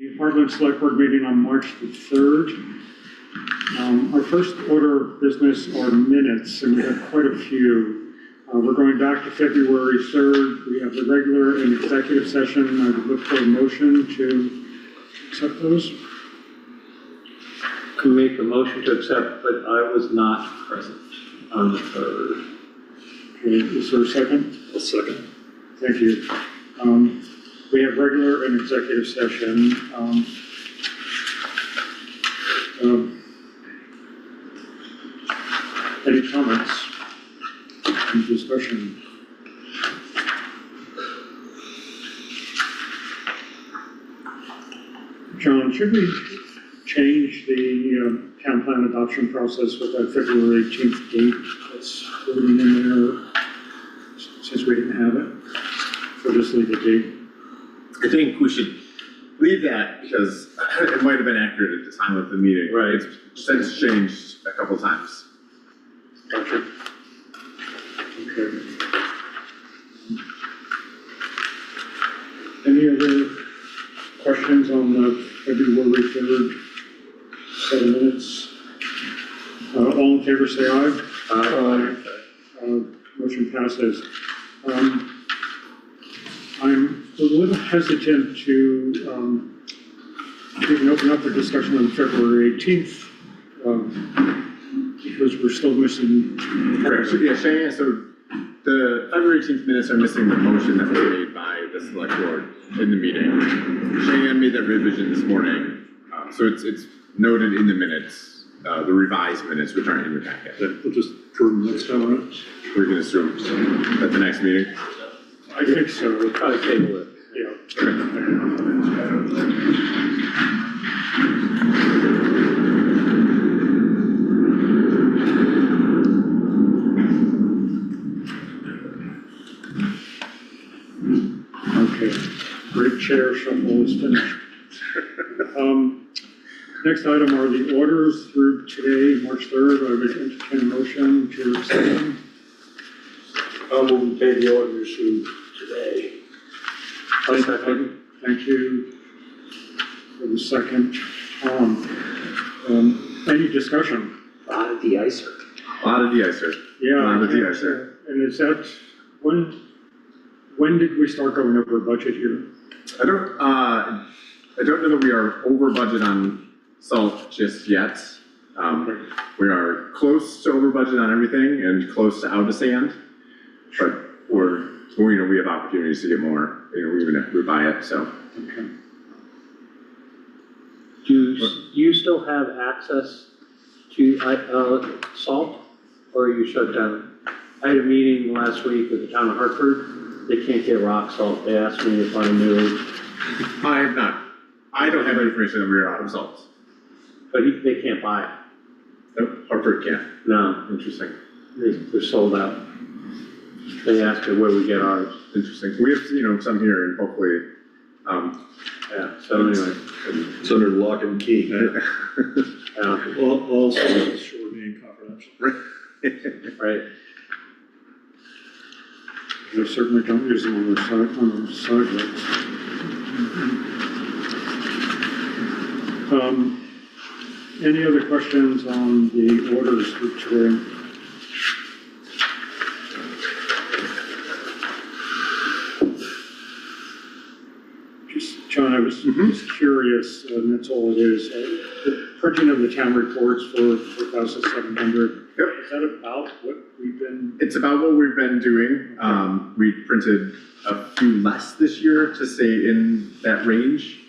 The Hartland Selectboard meeting on March the 3rd. Our first order of business are minutes, and we have quite a few. We're going back to February 3rd. We have the regular and executive session. I would look for a motion to accept those. Can make a motion to accept, but I was not present on the 3rd. Okay, is there a second? A second. Thank you. We have regular and executive session. Any comments? Any discussion? John, should we change the town plan adoption process with that February 18th date that's floating in there, since we didn't have it, for this legal date? I think we should leave that because it might have been accurate at the time of the meeting. Right. It's since changed a couple times. Gotcha. Okay. Any other questions on the February 3rd set of minutes? All in favor say aye. Aye. Motion passes. I'm a little hesitant to even open up the discussion on February 18th because we're still missing. Correct. So, yeah, Shane, so the February 18th minutes are missing the motion that was made by the select board in the meeting. Cheyenne made that revision this morning, so it's noted in the minutes, the revised minutes, which aren't in your packet. We'll just prove next time around. We're going to assume at the next meeting. I think so. We'll probably table it. Yeah. Okay, great chair shuffle is finished. Next item are the orders through today, March 3rd. I would entertain a motion to accept them. I'll move to pay the orders through today. Thank you for the second. Any discussion? A lot of de-icer. A lot of de-icer. Yeah. A lot of de-icer. And is that, when did we start going over budget here? I don't know that we are over budget on salt just yet. We are close to over budget on everything and close to out of sand, but we have opportunities to get more, even if we buy it, so. Okay. Do you still have access to salt, or are you shut down? I had a meeting last week with the town of Hartford. They can't get rock salt. They asked me if I knew. I have not. I don't have information that we are out of salt. But they can't buy it. Nope, Hartford can't. No, Interesting. they're sold out. They asked me where we get ours. Interesting. We have, some here and hopefully, Yeah, so anyway. It's under lock and key. Yeah, Also, it's short name confidential. right. We certainly don't use them on the sidewalks. Any other questions on the orders for today? John, I was just curious, and that's all it is. The printing of the town reports for 4,700. Yep. Is that about what we've been? It's about what we've been doing. We printed a few less this year to stay in that range.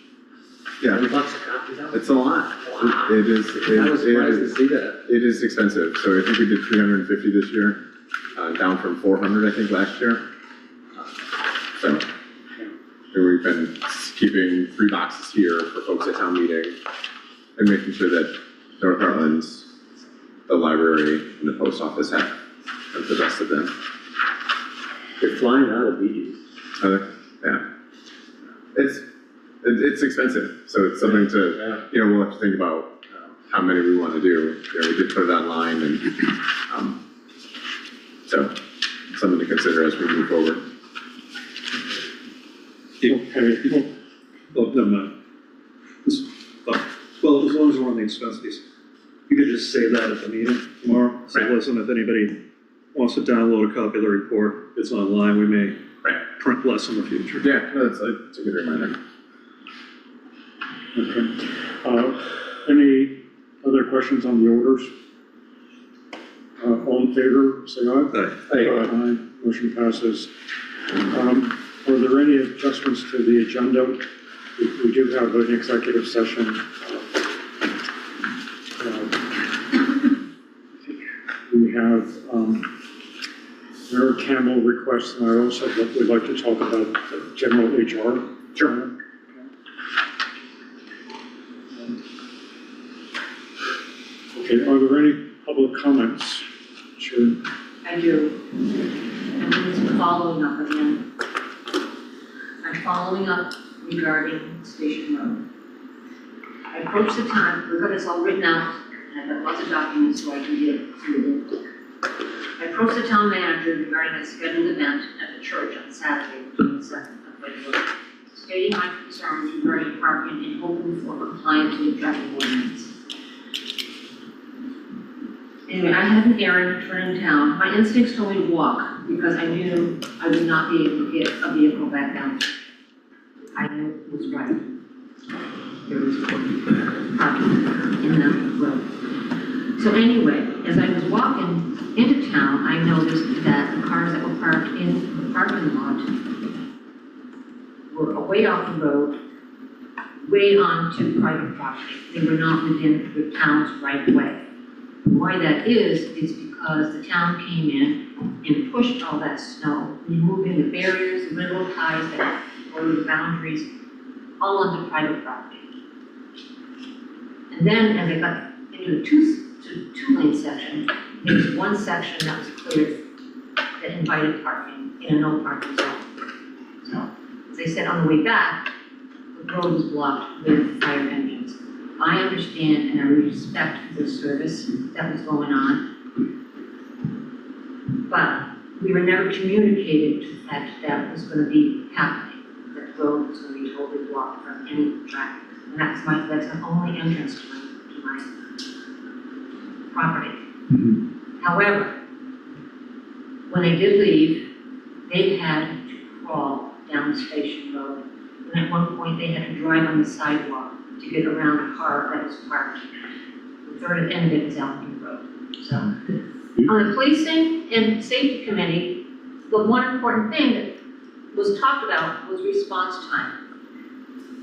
Yeah, $100 a copy though? it's a lot. Wow. It is. I was surprised to see that. It is expensive. So I think we did 350 this year, down from 400 I think last year. So we've been keeping 3 boxes here for folks at town meeting and making sure that North Hartland's, the library, and the post office have the best of them. They're flying out of these. Yeah. It's expensive, so it's something to, we'll have to think about how many we want to do. We did put it online and so something to consider as we move forward. Okay. Oh, never mind. Well, as long as we're on the expense piece, you could just save that at the meeting tomorrow. So Right. listen, if anybody wants to download a copy of the report, it's online, we may Right. print less in the future. Yeah, no, that's a good reminder. Okay. Any other questions on the orders? All in favor, say aye. Aye. Aye, motion passes. Are there any adjustments to the agenda? We do have an executive session. We have Merritt Campbell requests, and I also would like to talk about general HR. Sure. Okay, are there any public comments? Sure. I do. And it's following up again. I'm following up regarding Station Road. I approached the town, we've got this all written out, and I've got lots of documents so I can get it through. I approached the town manager regarding a scheduled event at the church on Saturday, the 27th of February, stating my concerns regarding parking and hoping for compliance with traffic ordinance. Anyway, I had an errand for in town. My instincts told me to walk because I knew I would not be able to get a vehicle back down. I knew it was right. There was parking in the road. So anyway, as I was walking into town, I noticed that the cars that were parked in the parking lot were way off the road, way onto private property. They were not within the town's right of way. Why that is because the town came in and pushed all that snow, removing the barriers, the railroad ties that were the boundaries, all onto private property. And then as I got into the two-lane section, there was one section that was cleared that invited parking in a no parking zone. So, as I said, on the way back, the road was blocked with fire engines. I understand and I respect the service that was going on, but we were never communicated to the fact that was going to be happening, that the road was going to be totally blocked from any traffic. And that's the only entrance to my property. However, when I did leave, they had to crawl down Station Road. And at one point, they had to drive on the sidewalk to get around a car that was parked. The third end of it is out on the road. So, on the policing and safety committee, the one important thing that was talked about was response time.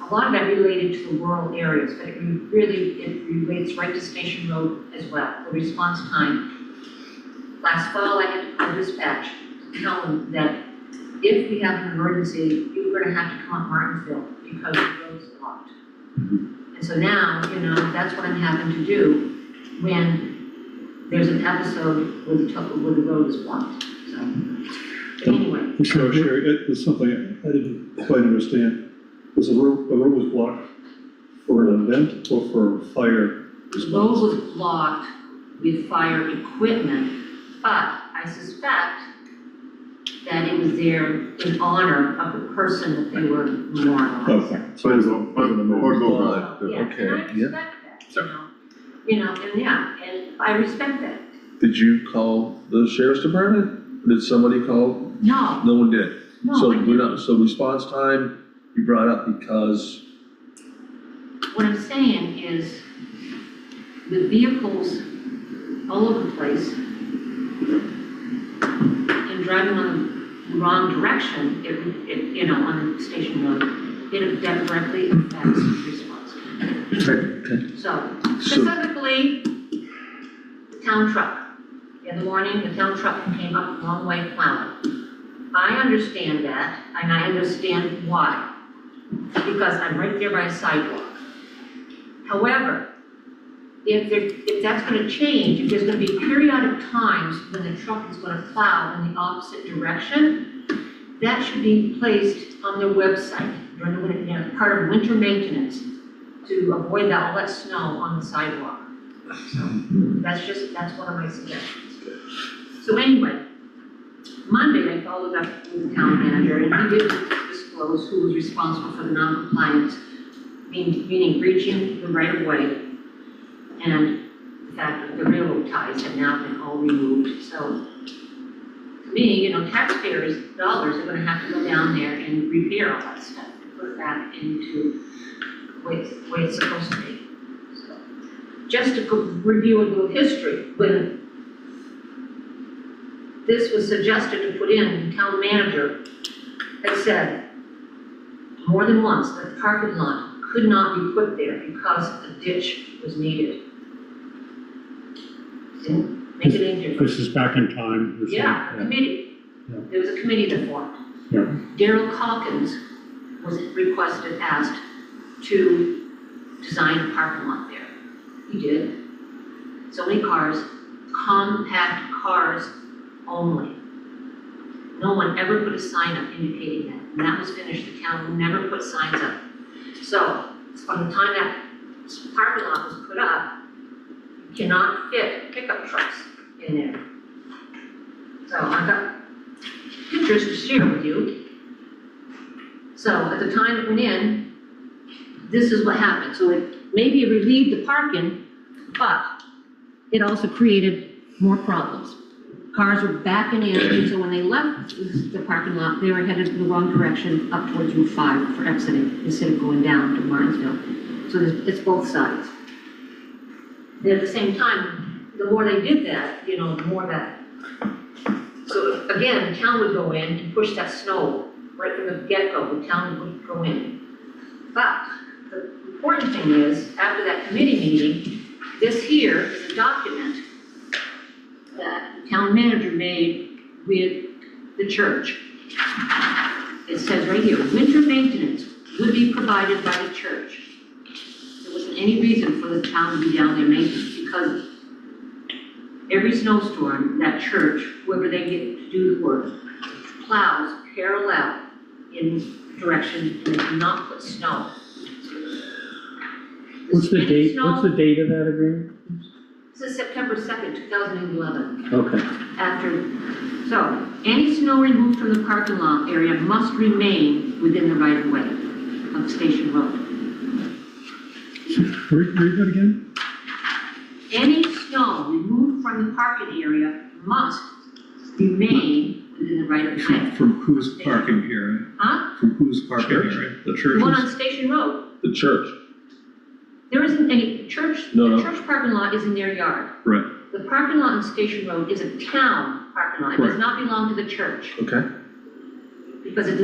A lot of that related to the rural areas, but it relates right to Station Road as well, the response time. Last fall, I had to call dispatch to tell them that if we have an emergency, you were gonna have to come up Martinsville because the road's blocked. And so now, that's what I'm having to do when there's an episode where the road is blocked, so. But anyway, So Sherry, it was something I didn't quite understand. Was the road was blocked for an event or for fire the response? road was blocked with fire equipment, but I suspect that it was there in honor of the person that they were memorializing. Okay, so it was a, Yeah, and I Okay, yeah. respect that, and I respect that. Did you call the sheriff's department? Did somebody call? No, No one did. no, So I we're didn't. not, so response time, you brought up because, What I'm saying is, with vehicles all over the place, and driving on the wrong direction, on the station road, it directly affects response time. So, specifically, the town truck. In the morning, the town truck came up the wrong way plowing. I understand that, and I understand why. Because I'm right there by a sidewalk. However, if that's gonna change, if there's gonna be periodic times when the truck is gonna plow in the opposite direction, that should be placed on their website during the winter, part of winter maintenance to avoid all that snow on the sidewalk. So, that's one of my suggestions. So anyway, Monday I followed up with the town manager and he did disclose who was responsible for the non-compliance meaning breaching the right of way, and the fact that the railroad ties have now been all removed. So, to me, taxpayers' dollars are gonna have to go down there and repair all that stuff, and put it back into the way it's supposed to be. So, just to review a little history, when this was suggested to put in, the town manager had said more than once that the parking lot could not be put there because a ditch was needed. Didn't make it any difference. This is back in time. You're saying? Yeah, a committee. Yeah. There was a committee that formed. Yeah. Darrell Calkins was asked to design a parking lot there. He did. So many cars, compact cars only. No one ever put a sign up indicating that. When that was finished, the town never put signs up. So, from the time that parking lot was put up, you cannot fit pickup trucks in there. So I got pictures to share with you. So at the time it went in, this is what happened. So it maybe relieved the parking, but it also created more problems. Cars were backing in, and so when they left the parking lot, they were headed in the wrong direction up towards Route 5 for exiting instead of going down to Martinsville. So it's both sides. And at the same time, the more they did that, the more that. So again, the town would go in and push that snow right from the get-go. The town would go in. But the important thing is, after that committee meeting, this here is a document that the town manager made with the church. It says right here, winter maintenance would be provided by the church. There wasn't any reason for the town to be down there maintenance because every snowstorm, that church, whoever they get to do the work, plows parallel in direction and they do not put snow. What's the date, Snow- what's the date of that agreement? This is September 2nd, 2011. Okay. So, any snow removed from the parking lot area must remain within the right of way of Station Road. Read that again? Any snow removed from the parking area must remain within the right of way. From whose parking area? Huh? From whose parking Church. area? The The one on church's? Station Road. The church. There isn't any church, No. the church parking lot is in their yard. Right, The parking lot on Station Road is a town parking lot. It does Right. not belong to the church Okay. because it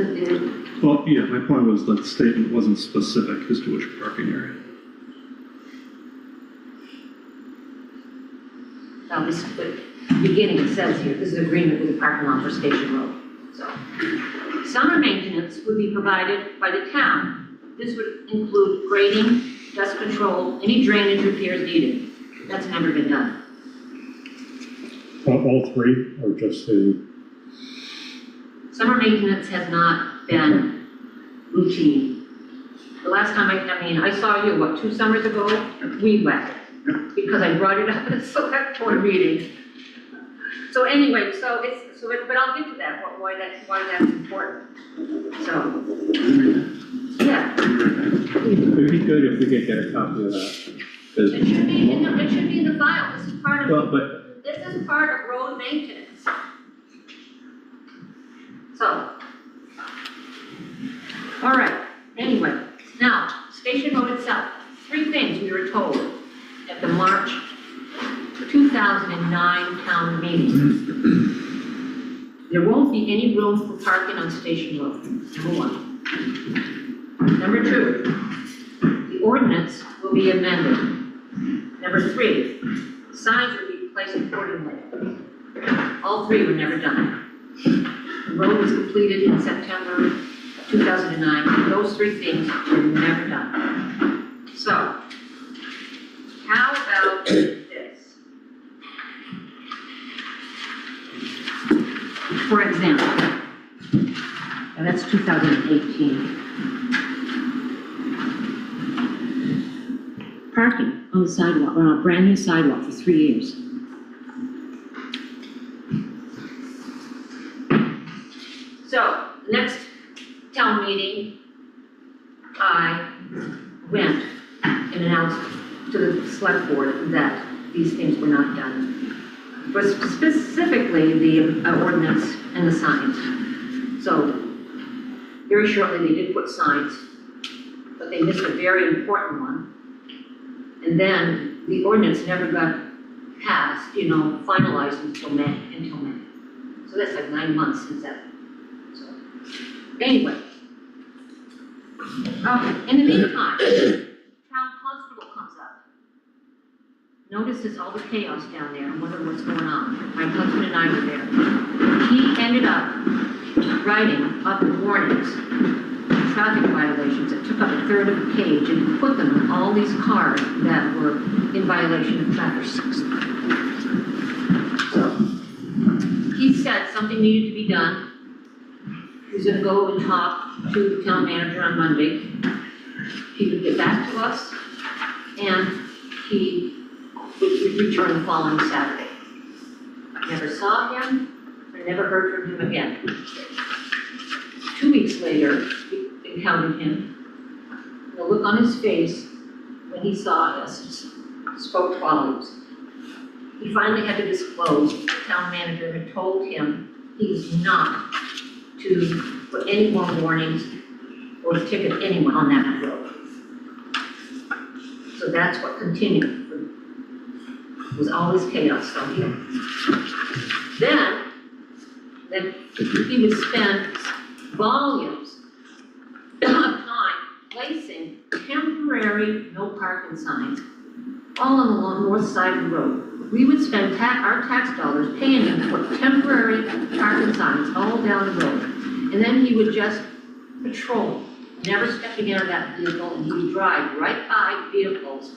well, yeah, my point was that the statement wasn't specific as to which parking area. Now, this, the beginning, it says here, this is agreement with the parking lot for Station Road. So, summer maintenance would be provided by the town. This would include grading, dust control, any drainage repairs needed. That's never been done. All three, or just the, Summer maintenance has not been routine. The last time I saw you, what, 2 summers ago? Weed whacker. Because I brought it up at a select board meeting. So anyway, but I'll get to that, why that's important. So, yeah, It'd be good if we could get a copy of that. 'Cause- it should be in the file, this is part Well, of, but, this is part of road maintenance. So, all right, anyway, now, Station Road itself, 3 things we were told at the March 2009 town meeting. There won't be any room for parking on Station Road, number 1. Number 2, the ordinance will be amended. Number 3, signs will be placed accordingly. All 3 were never done. The road was completed in September 2009, those 3 things were never done. So, how about this? For example, and that's 2018. Parking on the sidewalk, on a brand new sidewalk for 3 years. So, next town meeting, I went and announced to the select board that these things were not done. But specifically the ordinance and the signs. So very shortly they did put signs, but they missed a very important one. And then the ordinance never got passed, finalized until May. So that's like 9 months since that. So, anyway. In the meantime, town constable comes up. Notices all the chaos down there and wonder what's going on. My husband and I were there. He ended up writing up warnings, traffic violations that took up a third of the page and put them on all these cars that were in violation of traffic. So, he said something needed to be done. He was gonna go and talk to the town manager on Monday. He would get back to us, and he would return the following Saturday. Never saw him, I never heard from him again. 2 weeks later, we encountered him. The look on his face when he saw us spoke volumes. He finally had to disclose the town manager had told him he was not to put any more warnings or ticket anyone on that road. So that's what continued. It was always chaos down here. Then he would spend volumes of time placing temporary no parking signs all on the north side of the road. We would spend our tax dollars paying him to put temporary parking signs all down the road. And then he would just patrol, never stepping out of that vehicle, and he would drive right by vehicles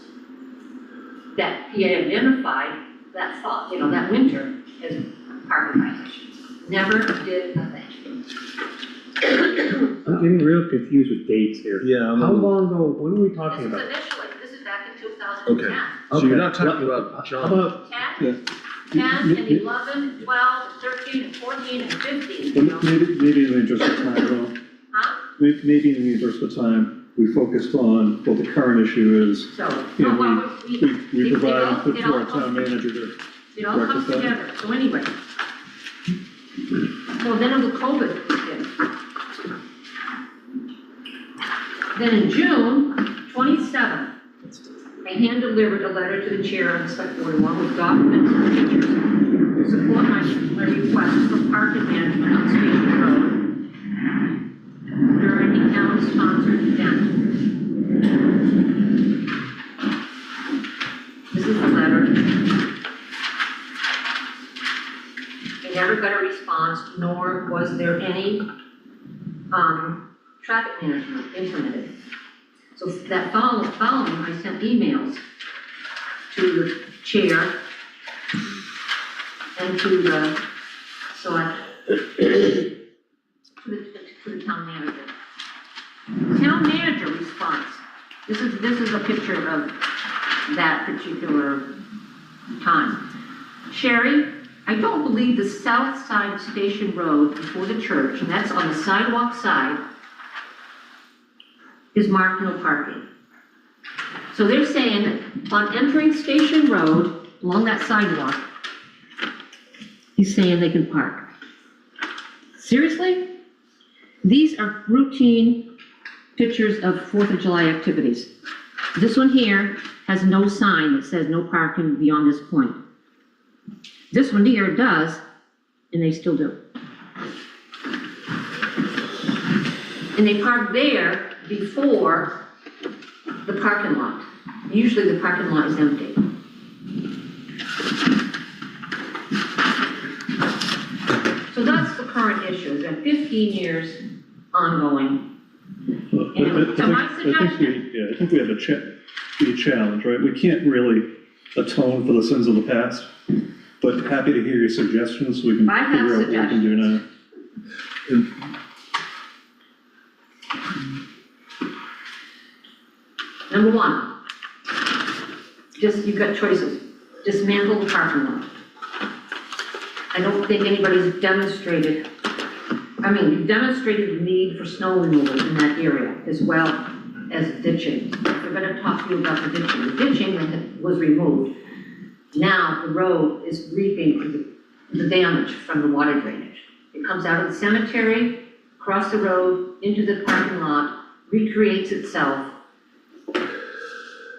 that he had identified that fall, that winter as parking violations. Never did a thing. I'm getting real confused with dates here. Yeah. How long ago, when are we talking This about? this is back in 2010. So you're not Okay. talking about How John? about, 10, 10 and 11, 12, 13, and 14, and 15. Maybe in the interest of time, though, Huh? maybe in the interest of time, we focused on what the current issue is. So, Yeah, well, We it provided all- to our town manager to, it all comes rectify. together. So anyway. So then the COVID was hit. Then in June 27th, I hand-delivered a letter to the chair of the select board along with documents and pictures to support my request for parking management on Station Road during the town-sponsored event. This is the letter. I never got a response, nor was there any traffic management implemented. So that following, I sent emails to the chair and to the to the town manager. Town manager response. This is a picture of that particular time. Sherry, I don't believe the south side of Station Road before the church, and that's on the sidewalk side, is marked no parking. So they're saying that on entering Station Road, along that sidewalk, he's saying they can park. Seriously? These are routine pictures of 4th of July activities. This one here has no sign that says no parking beyond this point. This one here does, and they still do. And they park there before the parking lot. Usually the parking lot is empty. So that's the current issue. It's been 15 years ongoing. And so my suggestion, I think we have a challenge, right? We can't really atone for the sins of the past, but happy to hear your suggestions so we can I have figure out what we can do now. Number one, you've got choices. Dismantle the parking lot. I don't think anybody's you've demonstrated the need for snow removal in that area as well as ditching. We're gonna talk to you about the ditching. The ditching that was removed. Now the road is reaping the damage from the water drainage. It comes out of the cemetery, across the road, into the parking lot, recreates itself.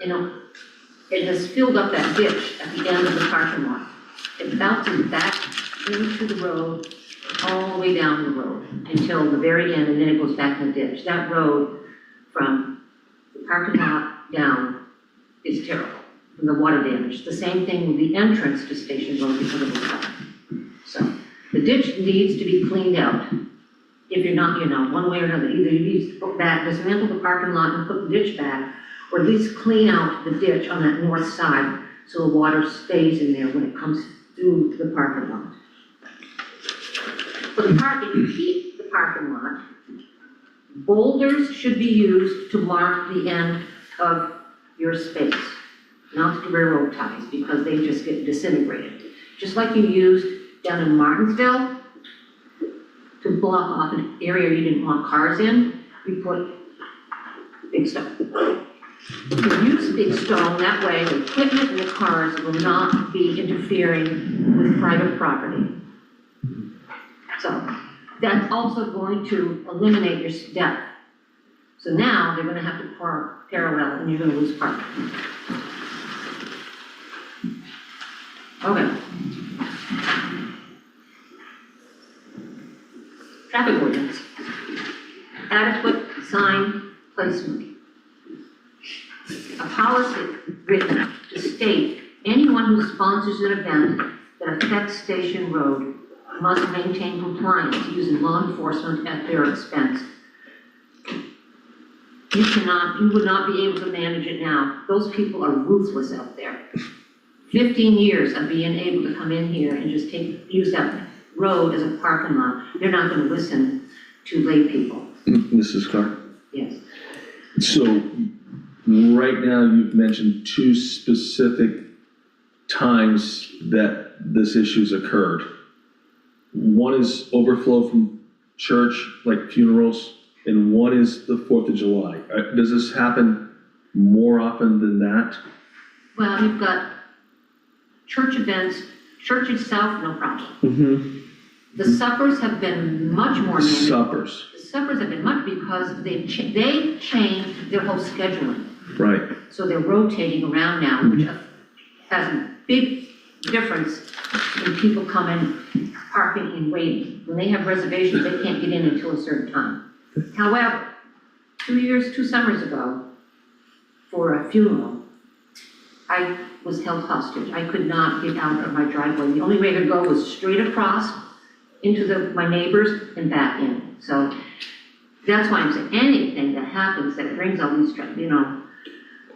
You know, it has filled up that ditch at the end of the parking lot. It bounces back into the road, all the way down the road until the very end, and then it goes back in the ditch. That road from the parking lot down is terrible from the water damage. The same thing with the entrance to Station Road because of the flood. So the ditch needs to be cleaned out. If you're not, one way or another, either you need to put back, dismantle the parking lot and put the ditch back, or at least clean out the ditch on that north side so the water stays in there when it comes through the parking lot. For the park, if you keep the parking lot, boulders should be used to mark the end of your space, not the railroad ties, because they just get disintegrated. Just like you used down in Martinsville to block off an area you didn't want cars in, you put big stone. You use big stone, that way the equipment and the cars will not be interfering with private property. So that's also going to eliminate your step. So now they're gonna have to park parallel and you're gonna lose parking. Okay. Traffic ordinance. Adequate sign placement. A policy written to state anyone who sponsors an event that affects Station Road must maintain compliance using law enforcement at their expense. You would not be able to manage it now. Those people are ruthless out there. 15 years of being able to come in here and just use that road as a parking lot. They're not gonna listen to lay people. Mrs. Clark? Yes. So, right now, you've mentioned two specific times that this issue's occurred. One is overflow from church, like funerals, and one is the 4th of July. Does this happen more often than that? Well, you've got church events, church itself, no problem. Mm-hmm. The suppers have been much more managed. Suppers, The suppers have been much because they changed their whole scheduling. right. So they're rotating around now, which has a big difference in people coming, parking and waiting. When they have reservations, they can't get in until a certain time. However, 2 summers ago, for a funeral, I was held hostage. I could not get out of my driveway. The only way I could go was straight across into my neighbors and back in. So that's why I'm saying anything that happens that brings all these,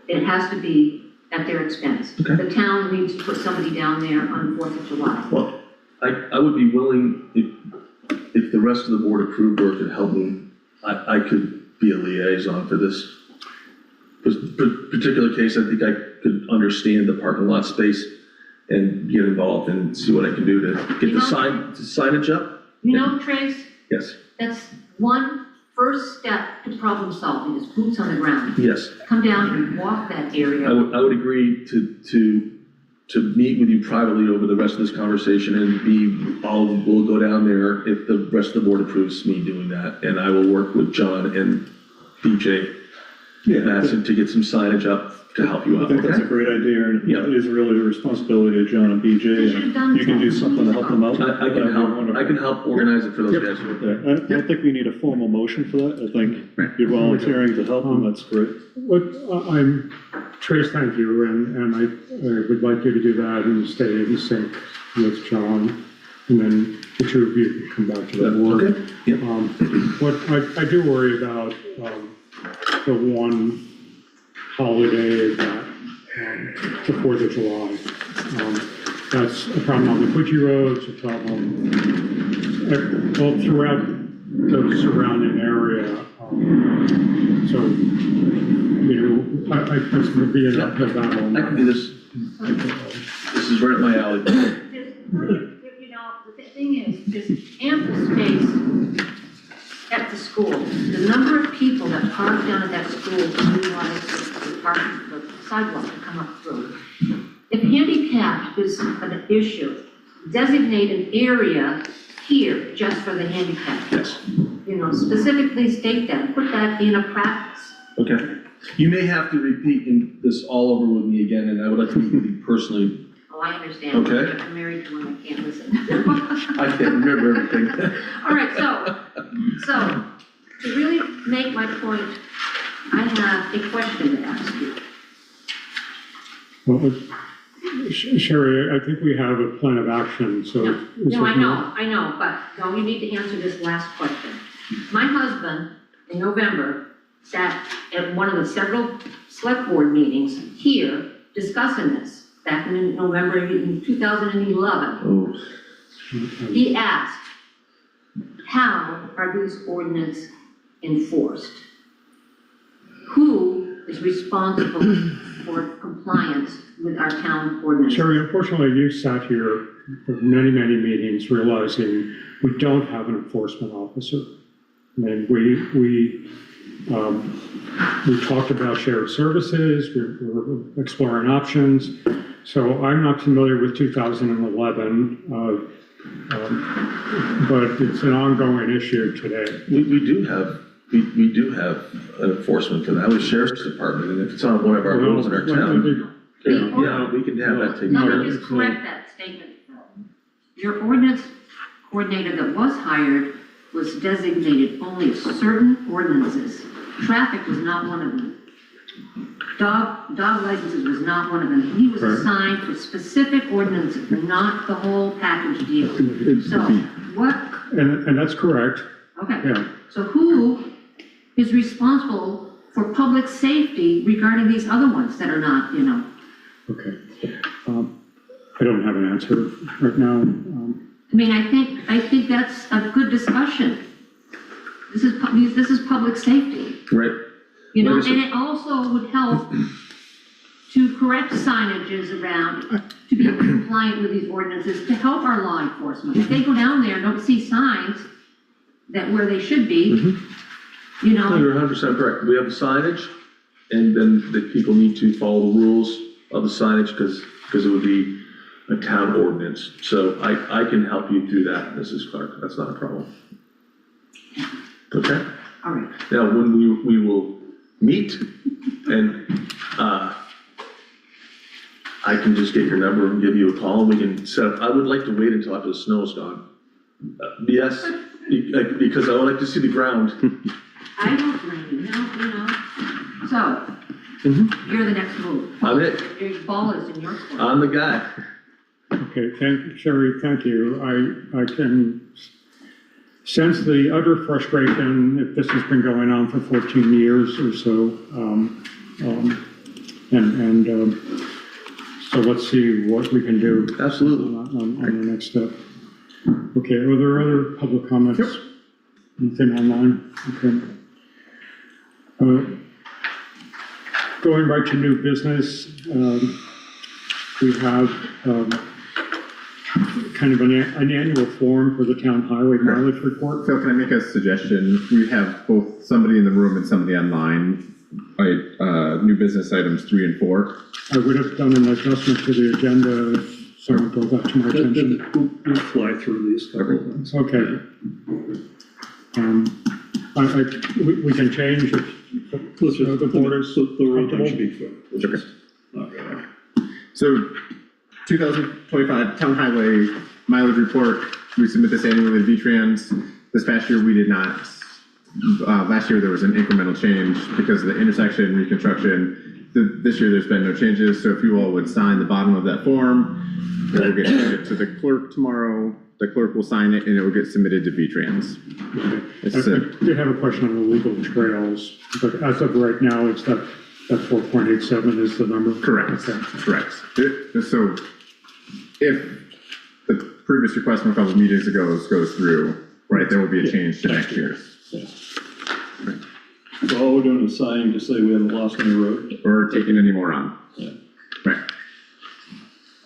it has to be at their expense. Okay. The town needs to put somebody down there on 4th of July. Well, I would be willing, if the rest of the board approved or could help me, I could be a liaison for this particular case. I think I could understand the parking lot space and get involved and see what I can do to get the signage up. Trace, Yes, that's one first step to problem solving is boots on the ground. yes. Come down and walk that area. I would agree to meet with you privately over the rest of this conversation and we'll go down there if the rest of the board approves me doing that. And I will work with John and BJ Madison to get some signage up to help you I out, think that's a okay? great idea, and Yeah. it is really a responsibility of John and They BJ. should have and done You can do something to help them out. I can help, I can help organize it for those guys. Yeah, I don't think we need a formal motion for that. I think you're volunteering to help them, that's great. Trace, thank you, and I would like you to do that and stay in sync with John, and then the two of you can come back to the board. Okay, yep. What I do worry about, the one holiday that, the 4th of July. That's a problem on the Quechee Road, it's a problem, all throughout the surrounding area. So, that's gonna be a battle. I can do this. This is right up my alley. The thing is, there's ample space at the school, the number of people that park down at that school to utilize the sidewalk to come up through. If handicapped is an issue, designate an area here just for the handicapped. Yes. You know, specifically state that, put that in a practice. Okay. You may have to repeat this all over with me again, and I would like to meet with you personally. Oh, I understand. Okay. I'm married to one that can't listen. I can't remember everything. All right, so, to really make my point, I have a question to ask you. Well, Sherry, I think we have a plan of action, so. is No, it I know, but no, you need to answer this last question. My husband, in November, sat at one of the several select board meetings here discussing this, back in November in 2011. Oh, He asked, how are these ordinances enforced? Who is responsible for compliance with our town ordinance? Sherry, unfortunately, you sat here for many, many meetings realizing we don't have an enforcement officer. I mean, we talked about shared services, we were exploring options. So I'm not familiar with 2011, but it's an ongoing issue today. we do have an enforcement for that, with sheriff's department, and if it's on one of our roads in our town, yeah, we can have that taken Let care me of. just correct that statement. Your ordinance coordinator that was hired was designated only certain ordinances. Traffic was not one of them. Dog licenses was not one of them. He was Right. assigned to specific ordinances, not the whole package deal. So what, And that's correct, okay, yeah. so who is responsible for public safety regarding these other ones that are not, you know? Okay. I don't have an answer right now. I mean, I think that's a good discussion. This is public safety, Right, you know, Like I said- and it also would help to correct signages around, to be compliant with these ordinances, to help our law enforcement. If they go down there and don't see signs that where they should be, you no, know, you're 100% correct, we have the signage, and then the people need to follow the rules of the signage, because it would be a town ordinance, so I can help you through that, Mrs. Clark, that's not a problem. Okay? all right. Now, when we will meet, and, I can just get your number and give you a call, and we can set up, I would like to wait until after the snow is gone. Yes, because I would like to see the ground. I don't blame you, no, you know. So, you're the next move. I'm it. Your ball is in your court. I'm the guy. Okay, Sherry, thank you. I can sense the utter frustration if this has been going on for 14 years or so. So let's see what we can do. Absolutely. On the next step. Okay, are there other public comments? Yep. Anything online? Okay. Going right to new business, we have kind of an annual form for the town highway mileage report. Phil, can I make a suggestion? We have both somebody in the room and somebody online, new business items 3 and 4. I would have done an adjustment to the agenda if someone brought that to my attention. We'll fly through these couple of things. Okay. We can change if Let's just, the board is the road comfortable. should be fine. We'll Okay. just knock it out. So 2025 town highway mileage report, we submit this annually to V-Trans. This past year, we did not. Last year, there was an incremental change because of the intersection reconstruction. This year, there's been no changes, so if you all would sign the bottom of that form, it will get submitted to the clerk tomorrow. The clerk will sign it, and it will get submitted to V-Trans. I did have a question on the legal trails, but as of right now, it's that 4.87 is the number? Correct, Okay. correct. So if the previous request from a couple of meetings ago goes through, right, there will be a change to next year's. So all we're doing is signing to say we haven't lost any road. Or taking any more on. Yeah. Right.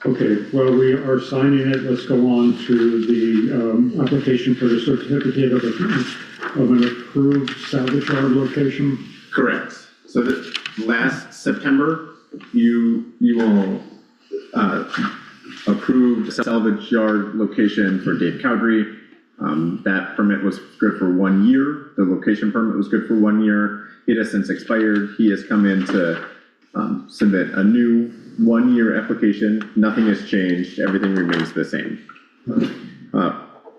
Okay, well, we are signing it. Let's go on to the application for the certificate of an approved salvage yard location. Correct. So the last September, you all approved a salvage yard location for Dave Cowdery. That permit was good for 1 year. The location permit was good for 1 year. It has since expired. He has come in to submit a new 1 year application. Nothing has changed. Everything remains the same.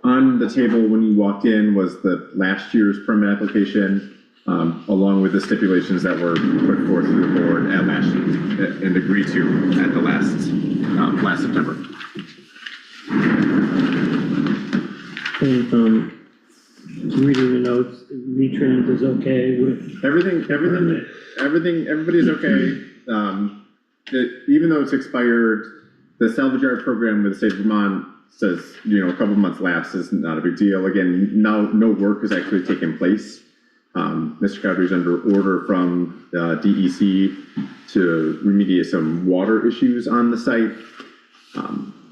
On the table when you walked in was the last year's permit application, along with the stipulations that were put forth to the board at last and agreed to at the last September. Reading the notes, V-Trans is okay with. Everybody's okay. Even though it's expired, the salvage yard program with the state of Vermont says, a couple months lapse is not a big deal. Again, now no work has actually taken place. Mr. Cowdery's under order from DEC to remediate some water issues on the site.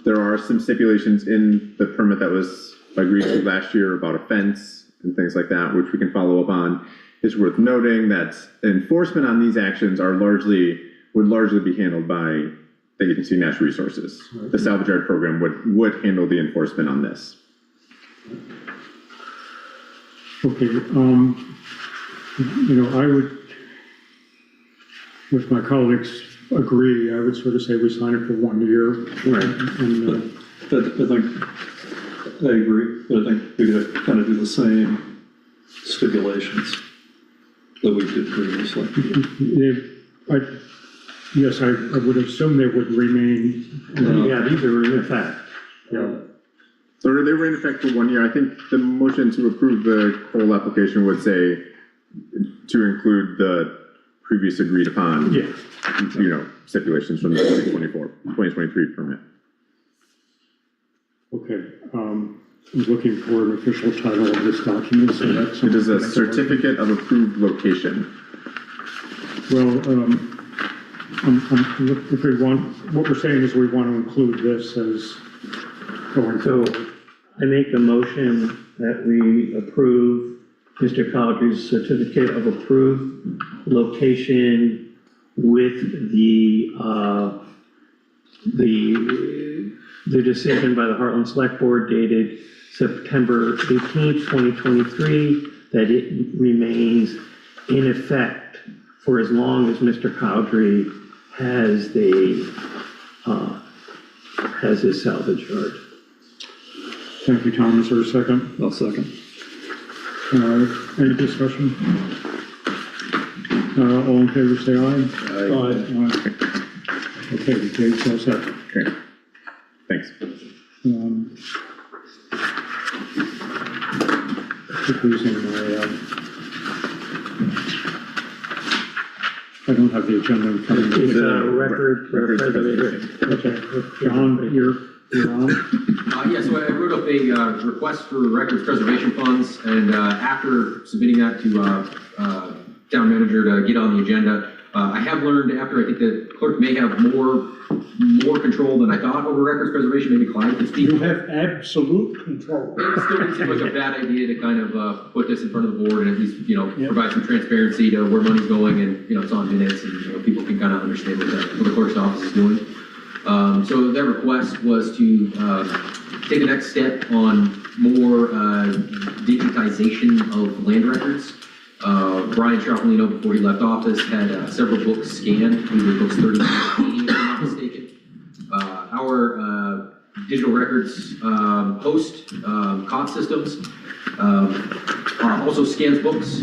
There are some stipulations in the permit that was agreed to last year about a fence and things like that, which we can follow up on. It's worth noting that enforcement on these actions would largely be handled by the Agency of Natural Resources. The salvage yard program would handle the enforcement on this. Okay, I would, if my colleagues agree, I would sort of say we sign it for 1 year. Right. And, I think, I agree, but I think we could kind of do the same stipulations that we did previously. yes, I would assume they would remain. Yeah, these are in effect. Yeah. So they were in effect for 1 year. I think the motion to approve the whole application would say to include the previous agreed upon, Yeah. stipulations from the 2023 permit. Okay, I'm looking for an official title of this document, so that's. It is a certificate of approved location. Well, if we want, what we're saying is we want to include this as going So forward. I make a motion that we approve Mr. Cowdery's certificate of approved location with the decision by the Hartland Selectboard dated September 18th, 2023, that it remains in effect for as long as Mr. Cowdery has his salvage yard. Thank you, Tom. Is there a second? I'll second. Any discussion? All in favor, say aye. Aye. Okay, Dave's all set. Okay. Thanks. Put these in my, I don't have the agenda in front of me. It's a record preservation. Okay, John, you're on. Yeah, so I wrote up a request for records preservation funds, and after submitting that to town manager to get on the agenda, I have learned after, I think the clerk may have more control than I thought over records preservation. Maybe Clyde can speak. You have absolute control. It still didn't seem like a bad idea to kind of put this in front of the board and at least, provide some transparency to where money's going, and, it's on minutes, and, people can kind of understand what the clerk's office is doing. So that request was to take the next step on more digitization of land records. Brian Sharpolino, before he left office, had several books scanned. These were books 30 and 80, if I'm not mistaken. Our digital records host COT systems also scans books.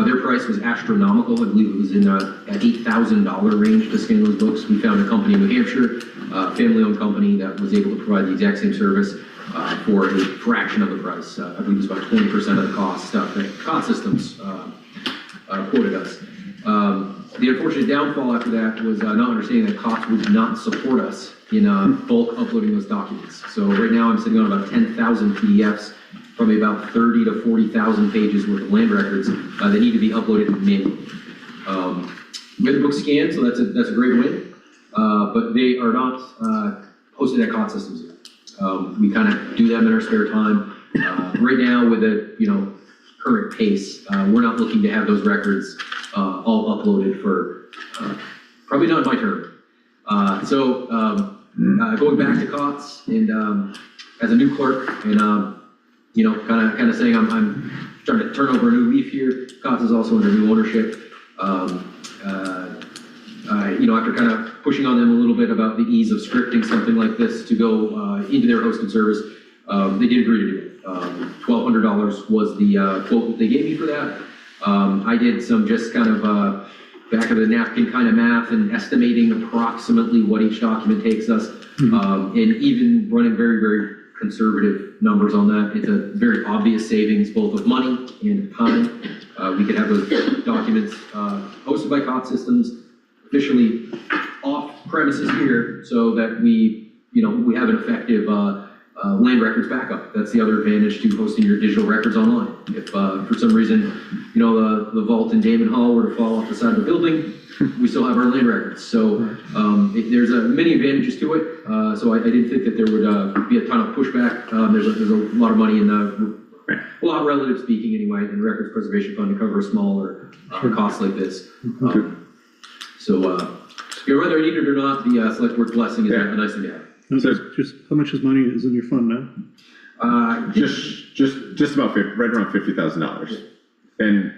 Their price was astronomical. I believe it was in at $8,000 range to scan those books. We found a company in New Hampshire, a family-owned company that was able to provide the exact same service for a fraction of the price. I believe it was about 20% of the cost that COT systems quoted us. The unfortunate downfall after that was not understanding that COTS would not support us in bulk uploading those documents. So right now I'm sitting on about 10,000 PDFs, probably about 30 to 40,000 pages worth of land records that need to be uploaded manually. We have the book scanned, so that's a great win, but they are not hosted at COT systems. We kind of do them in our spare time. Right now with the, current pace, we're not looking to have those records, all uploaded for, probably not my term. Going back to COTS and, as a new clerk and, kind of saying I'm trying to turn over a new leaf here. COTS is also under new ownership. After kind of pushing on them a little bit about the ease of scripting something like this to go into their hosted service, they did agree to do it. $1,200 was the quote that they gave me for that. I did some just kind of back of the napkin kind of math and estimating approximately what each document takes us, and even running very, very conservative numbers on that. It's a very obvious savings both of money and of time. We could have those documents hosted by COT systems, officially off premises here, so that we have an effective land records backup. That's the other advantage to hosting your digital records online. If for some reason, the vault in Damon Hall were to fall off the side of the building, we still have our land records. So there's many advantages to it. So I didn't think that there would be a ton of pushback. There's a lot of money in a lot relative speaking anyway, in the Records Preservation Fund to cover a smaller cost like this. Whether I need it or not, the select board blessing is a nice thing to have. So just how much money is in your fund now? Just about right around $50,000. And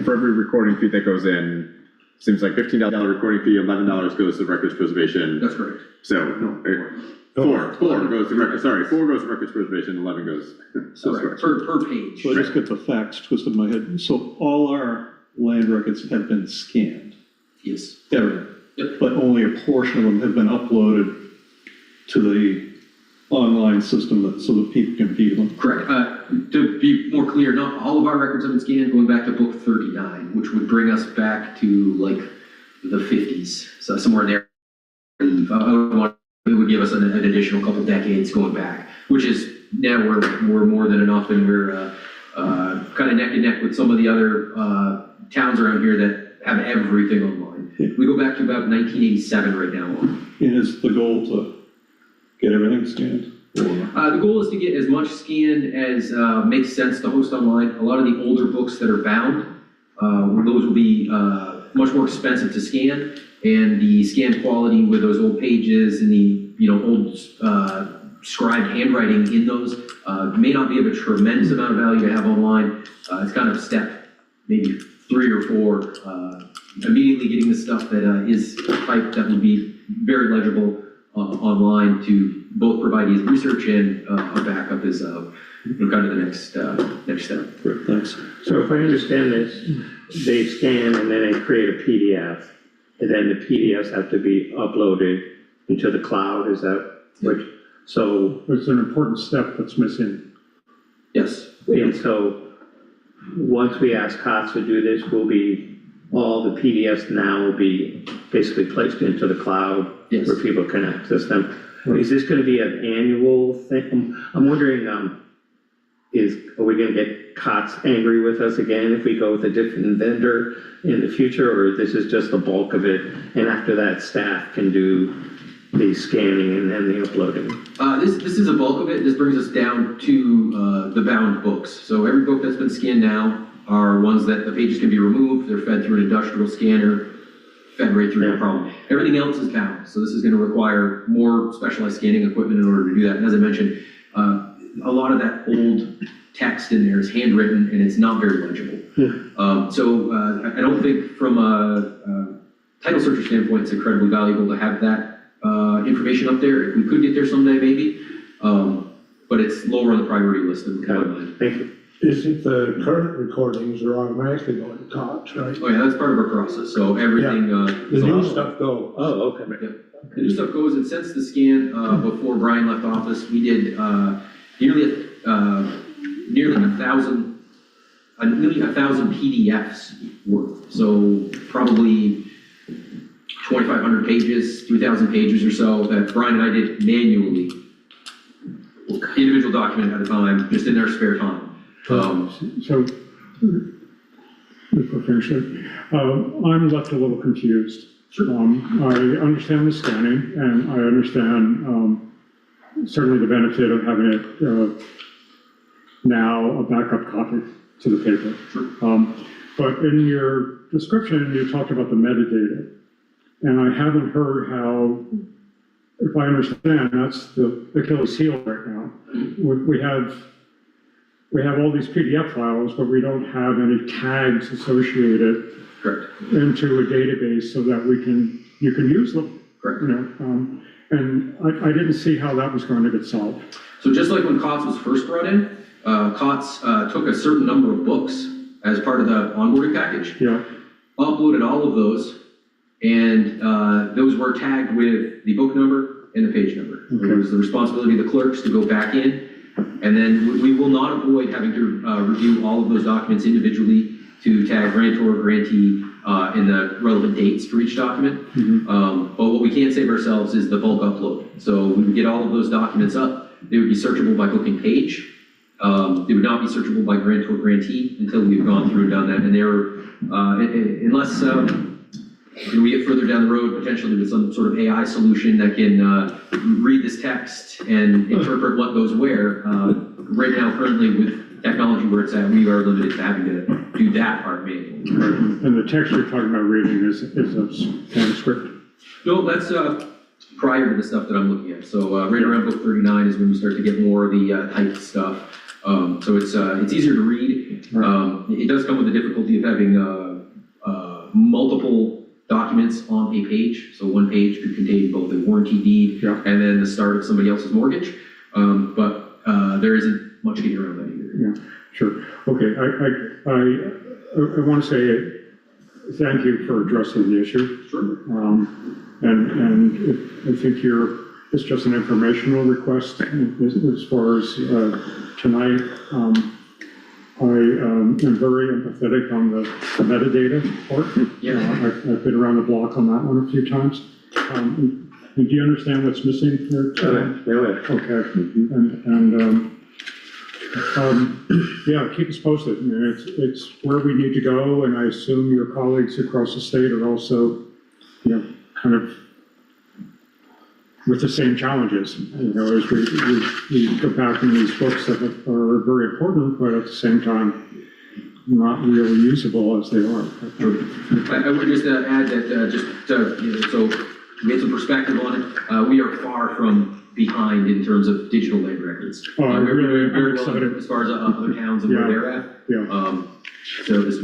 for every recording fee that goes in, seems like $15 recording fee, $11 goes to records preservation. That's correct. So four goes to records. Sorry, 4 goes to records preservation, 11 goes. Per page. So I just got the facts twisted in my head. So all our land records have been scanned. Yes. Everything. Yep. But only a portion of them have been uploaded to the online system so that people can view them. Correct. To be more clear, not all of our records have been scanned, going back to book 39, which would bring us back to like the 50s. So somewhere in there, it would give us an additional couple decades going back, which is now we're more than enough, and we're kind of neck and neck with some of the other towns around here that have everything online. Yeah. We go back to about 1987 right now. And is the goal to get everything scanned? The goal is to get as much scanned as makes sense to host online. A lot of the older books that are bound, those will be much more expensive to scan, and the scan quality with those old pages and the old scribed handwriting in those may not be of a tremendous amount of value to have online. It's kind of step maybe 3 or 4, immediately getting the stuff that is typed that would be very legible online to both provide easy research and a backup is kind of the next step. Great, thanks. So if I understand this, they scan and then they create a PDF, and then the PDFs have to be uploaded into the cloud, is that what? So, There's an important step that's missing. Yes. and so, once we ask COTS to do this, all the PDFs now will be basically placed into the cloud Yes. where people can access them. Is this gonna be an annual thing? I'm wondering, are we gonna get COTS angry with us again if we go with a different vendor in the future, or this is just the bulk of it, and after that, staff can do the scanning and then the uploading? This is a bulk of it. This brings us down to the bound books. So every book that's been scanned now are ones that the pages can be removed. They're fed through an industrial scanner, fed right through, no problem. Everything else is bound. So this is going to require more specialized scanning equipment in order to do that. And as I mentioned, a lot of that old text in there is handwritten and it's not very legible. I don't think from a title searcher standpoint, it's incredibly valuable to have that information up there. If we could get there someday, maybe, but it's lower on the priority list than Thank you. Isn't the current recordings are automatically going to COTS, right? Oh yeah, that's part of our process. So everything. The new stuff goes. Oh, okay. The new stuff goes, and since the scan before Brian left office, we did nearly 1,000 PDFs worth. So probably 2,500 pages, 3,000 pages or so that Brian and I did manually, individual document at a time, just in their spare time. So, if we're finished, I'm left a little confused. I understand the scanning, and I understand certainly the benefit of having it now a backup copy to the paper. But in your description, you talked about the metadata, and I haven't heard how, if I understand, that's the Achilles heel right now. We have all these PDF files, but we don't have any tags associated Correct. into a database so that you can use them. Correct. You know, and I didn't see how that was going to get solved. So just like when COTS was first brought in, COTS took a certain number of books as part of the onboarding package, Yeah, uploaded all of those, and those were tagged with the book number and the page number. It was the responsibility of the clerks to go back in, and then we will not avoid having to review all of those documents individually to tag grantor, grantee, and the relevant dates for each document. But what we can't save ourselves is the bulk upload. So we would get all of those documents up. They would be searchable by booking page. They would not be searchable by grantor, grantee until we've gone through and done that. And they're, unless we get further down the road, potentially with some sort of AI solution that can read this text and interpret what goes where. Right now, currently with technology where it's at, we are limited to having to do that part manually. and the text you're talking about reading is a transcript. No, that's prior to the stuff that I'm looking at. So right around book 39 is when we start to get more of the typed stuff. So it's easier to read. It does come with the difficulty of having multiple documents on a page. So one page could contain both a warranty deed and then the start of somebody else's mortgage. But there isn't much getting around that either. Yeah, sure. Okay, I want to say thank you for addressing the issue. Sure. And I think it's just an informational request as far as tonight. I am very empathetic on the metadata part. Yeah. I've been around the block on that one a few times. And do you understand what's missing here? Okay. Yeah, keep us posted. I mean, it's where we need to go, and I assume your colleagues across the state are also, kind of with the same challenges, as we go back in these books that are very important, but at the same time, not really usable as they are. I would just add that so to get some perspective on it, we are far from behind in terms of digital land records. Oh, I'm we're really very well excited. as far as other towns and where they're at. Yeah. So this,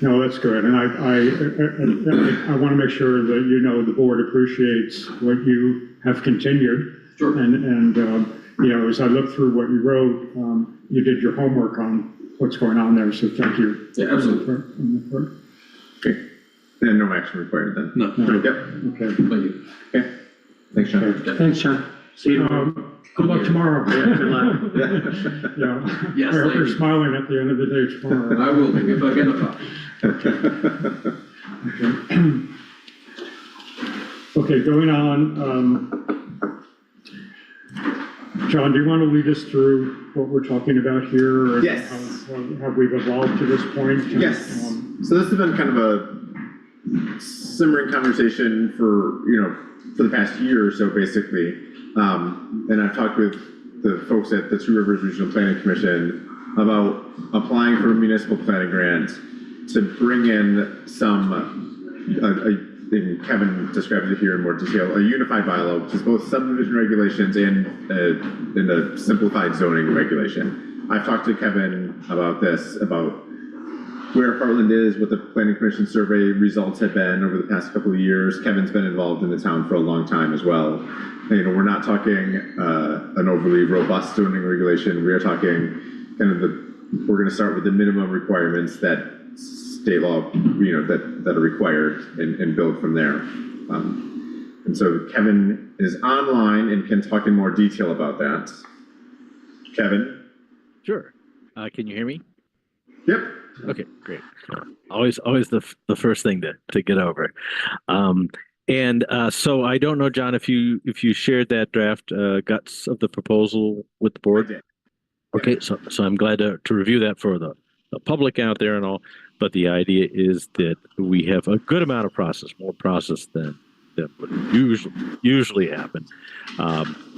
No, that's good, and I want to make sure that the board appreciates what you have continued. Sure. And as I look through what you wrote, you did your homework on what's going on there, so thank you. Yeah, absolutely. Okay. And no action required then? No. No. Yep. Okay. Thank you. Okay. Thanks, John. Thanks, John. See you tomorrow. Good luck tomorrow. Yeah, good luck. Yeah. Yes, I hope thank you're you. smiling at the end of the day tomorrow. I will be if I get a copy. Okay, going on, John, do you want to lead us through what we're talking about here? Or Yes. how have we evolved to this point? Yes. So this has been kind of a simmering conversation for the past year or so, basically. And I've talked with the folks at the Two Rivers Regional Planning Commission about applying for a municipal planning grant to bring in some, and Kevin described it here in more detail, a unified bylaw, which is both subdivision regulations and a simplified zoning regulation. I've talked to Kevin about this, about where Hartland is, what the Planning Commission survey results have been over the past couple of years. Kevin's been involved in the town for a long time as well. We're not talking an overly robust zoning regulation. We are talking we're going to start with the minimum requirements that state law, that are required and build from there. And so Kevin is online and can talk in more detail about that. Kevin? Sure. Can you hear me? Yep. Okay, great. Always the first thing to get over. So I don't know, John, if you shared that draft guts of the proposal with the board. I did. Okay, so I'm glad to review that for the the public out there and all, but the idea is that we have a good amount of process, more process than would usually happen,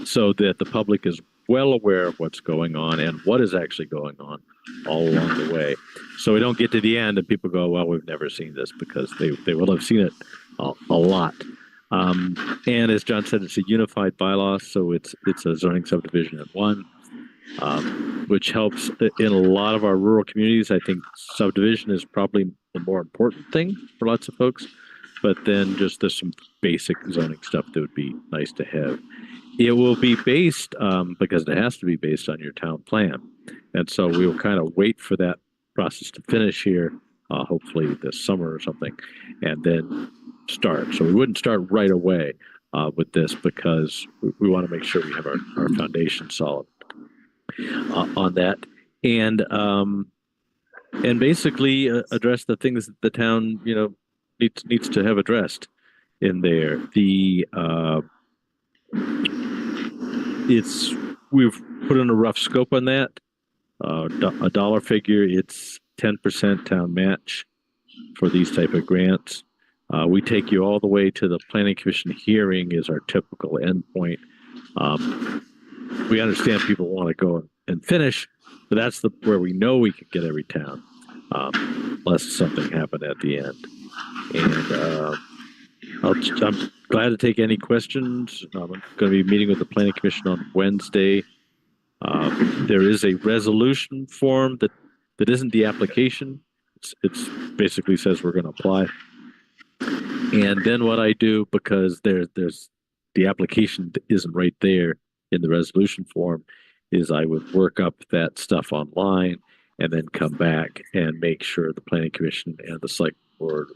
so that the public is well aware of what's going on and what is actually going on all along the way. So we don't get to the end and people go, well, we've never seen this, because they will have seen it a lot. And as John said, it's a unified bylaw, so it's a zoning subdivision in one, which helps in a lot of our rural communities. I think subdivision is probably the more important thing for lots of folks, but then just there's some basic zoning stuff that would be nice to have. It will be based, because it has to be based on your town plan. And so we will kind of wait for that process to finish here, hopefully this summer or something, and then start. So we wouldn't start right away with this, because we want to make sure we have our foundation solid on that. And basically address the things that the town, needs to have addressed in there. We've put in a rough scope on that. A dollar figure, it's 10% town match for these type of grants. We take you all the way to the Planning Commission hearing is our typical endpoint. We understand people want to go and finish, but that's where we know we can get every town, unless something happened at the end. And I'm glad to take any questions. I'm going to be meeting with the Planning Commission on Wednesday. There is a resolution form that isn't the application. It's basically says we're going to apply. And then what I do, because there's the application isn't right there in the resolution form, is I would work up that stuff online and then come back and make sure the Planning Commission and the Select Board,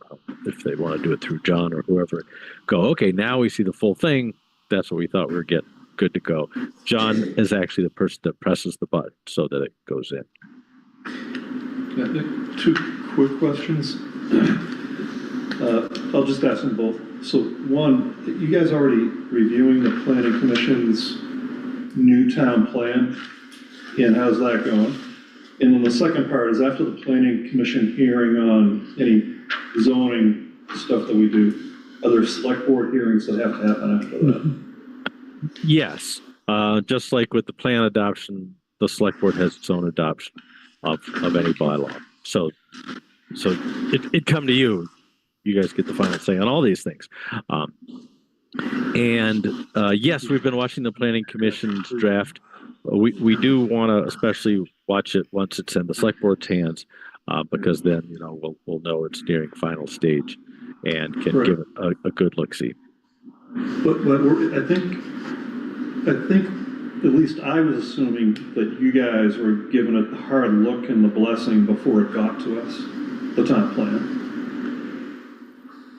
if they want to do it through John or whoever, go, okay, now we see the full thing. That's what we thought we were getting good to go. John is actually the person that presses the button so that it goes in. Yeah, two quick questions. I'll just ask them both. So one, you guys already reviewing the Planning Commission's new town plan, and how's that going? And then the second part is, after the Planning Commission hearing on any zoning stuff that we do, are there select board hearings that have to happen after that? Yes, just like with the plan adoption, the select board has its own adoption of any bylaw. So it come to you. You guys get the final say on all these things. Yes, we've been watching the Planning Commission's draft. We do want to especially watch it once it's in the select board's hands, because then we'll know it's nearing final stage and can give it a good look-see. But I think at least I was assuming that you guys were giving it the hard look and the blessing before it got to us, the town plan.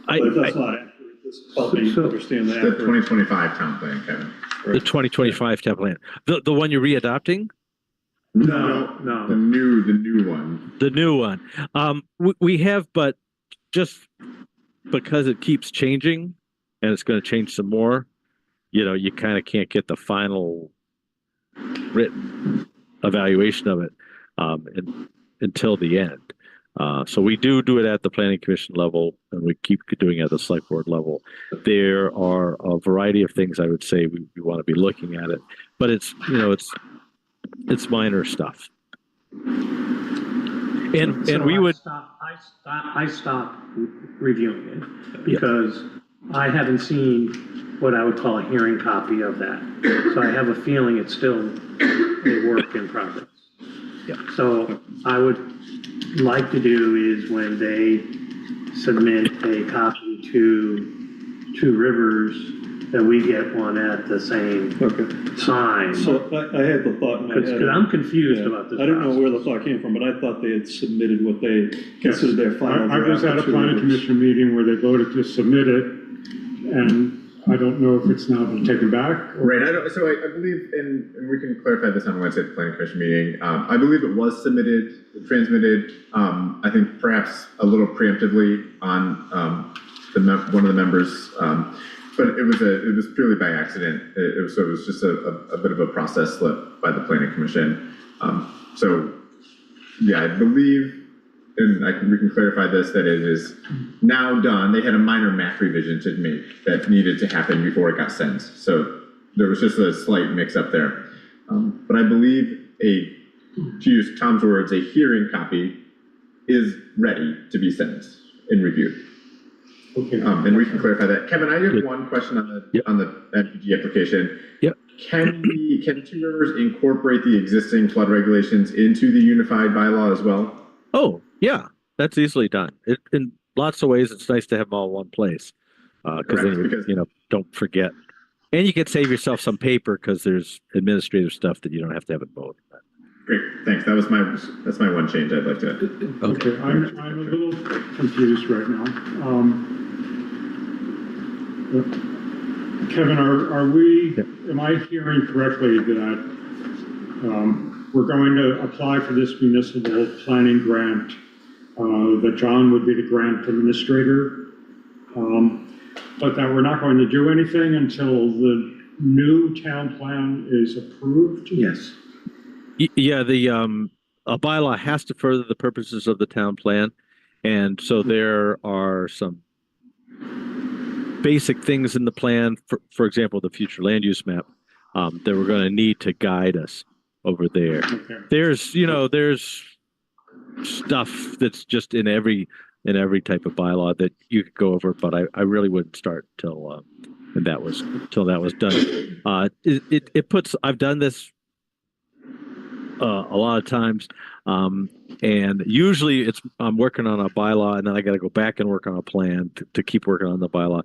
But if that's not accurate, this help me understand that. The 2025 town plan, Kevin. The 2025 town plan, the one you're readopting. No. The new one. The new one. We have, but just because it keeps changing and it's going to change some more, you kind of can't get the final written evaluation of it until the end. So we do it at the Planning Commission level, and we keep doing it at the Select Board level. There are a variety of things I would say we want to be looking at it, but it's minor stuff. And we would I stopped reviewing it because I haven't seen what I would call a hearing copy of that. So I have a feeling it's still a work in progress. Yeah. So I would like to do is when they submit a copy to Two Rivers, that we get one at the same time. So I had the thought in my head. Because I'm confused about this. I didn't know where the thought came from, but I thought they had submitted what they considered their final I was at a draft. planning commission meeting where they voted to submit it, and I don't know if it's now been taken back. Right, I believe, and we can clarify this on Wednesday at the Planning Commission meeting, I believe it was transmitted, I think perhaps a little preemptively on one of the members, but it was purely by accident. It was just a bit of a process slip by the Planning Commission. So yeah, I believe, and we can clarify this, that it is now done. They had a minor map revision to make that needed to happen before it got sent. So there was just a slight mix up there. But I believe to use Tom's words, a hearing copy is ready to be sent and reviewed. Okay. And we can clarify that. Kevin, I have one question on the MPG application. Yep. Can two members incorporate the existing flood regulations into the unified bylaw as well? Oh, yeah, that's easily done. In lots of ways, it's nice to have them all in one place. Because then you don't forget. And you can save yourself some paper because there's administrative stuff that you don't have to have in both. Great, thanks. That's my one change I'd like to. Okay, I'm a little confused right now. Kevin, am I hearing correctly that we're going to apply for this municipal planning grant, that John would be the grant administrator, but that we're not going to do anything until the new town plan is approved? Yes. Yeah, a bylaw has to further the purposes of the town plan, and so there are some basic things in the plan. For example, the future land use map that we're going to need to guide us over there. Okay. There's stuff that's just in every type of bylaw that you could go over, but I really wouldn't start till that was done. I've done this a lot of times, and usually I'm working on a bylaw and then I got to go back and work on a plan to keep working on the bylaw.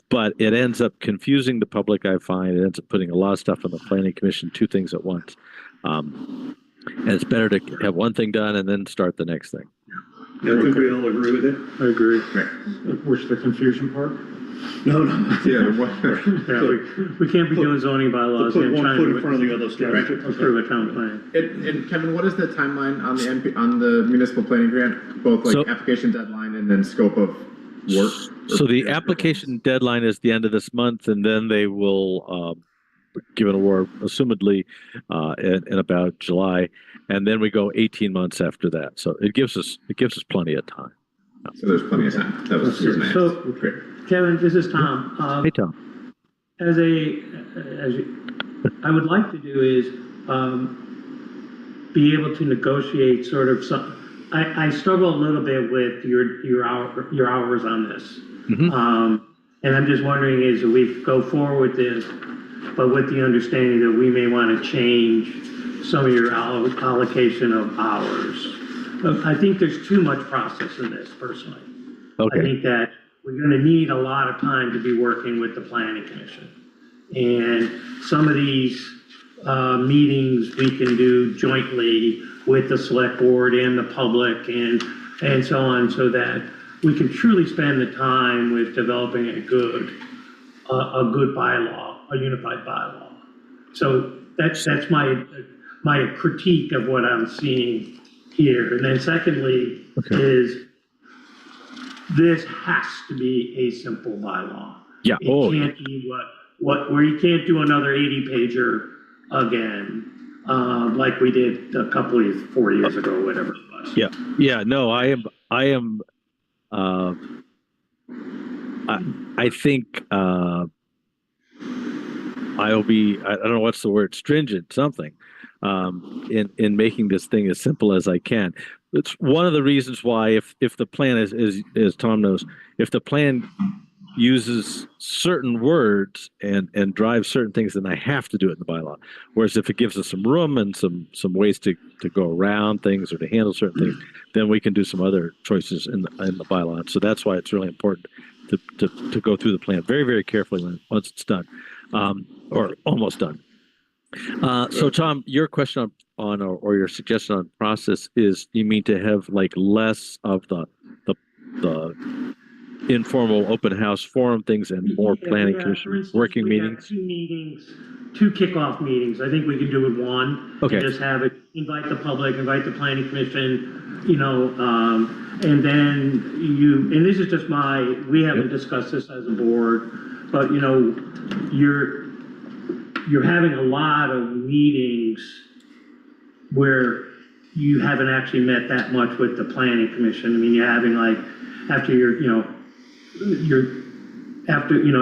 But it ends up confusing the public, I find. It ends up putting a lot of stuff on the planning commission, two things at once. And it's better to have one thing done and then start the next thing. I think we all agree with it. I agree. Right. Which the confusion part? No. Yeah. We can't be doing zoning bylaws Put and one trying foot to in front of the other stuff. approve a town plan. And Kevin, what is the timeline on the municipal planning grant? Both application deadline and then scope of work? So the application deadline is the end of this month, and then they will give an award, assumedly, in about July, and then we go 18 months after that. So it gives us plenty of time. So there's plenty of time. That was my So, great. Kevin, this is Tom. Hey, Tom. I would like to do is be able to negotiate sort of some. I struggle a little bit with your hours on this. Mm-hmm. And I'm just wondering is if we go forward with this, but with the understanding that we may want to change some of your allocation of hours. I think there's too much process in this, personally. Okay. I think that we're going to need a lot of time to be working with the planning commission. And some of these meetings we can do jointly with the select board and the public and so on, so that we can truly spend the time with developing a good bylaw, a unified bylaw. So that's my critique of what I'm seeing here. And then secondly, is this has to be a simple bylaw. Yeah. It can't be where you can't do another 80-pager again, like we did a couple of 4 years ago, whatever it was. Yeah. Yeah. No, I think I'll be, I don't know what's the word, stringent, something, in making this thing as simple as I can. It's one of the reasons why if the plan is as Tom knows, if the plan uses certain words and drives certain things, then I have to do it in the bylaw. Whereas if it gives us some room and some ways to go around things or to handle certain things, then we can do some other choices in the bylaw. And so that's why it's really important to go through the plan very, very carefully once it's done, or almost done. So Tom, your question on or your suggestion on process is, you mean to have like less of the informal open house forum things and more planning commission working meetings? Two kickoff meetings. I think we can do it one. Okay. And just have it, invite the public, invite the planning commission, and then and this is just we haven't discussed this as a board, but you're having a lot of meetings where you haven't actually met that much with the planning commission. I mean, you're having like, after you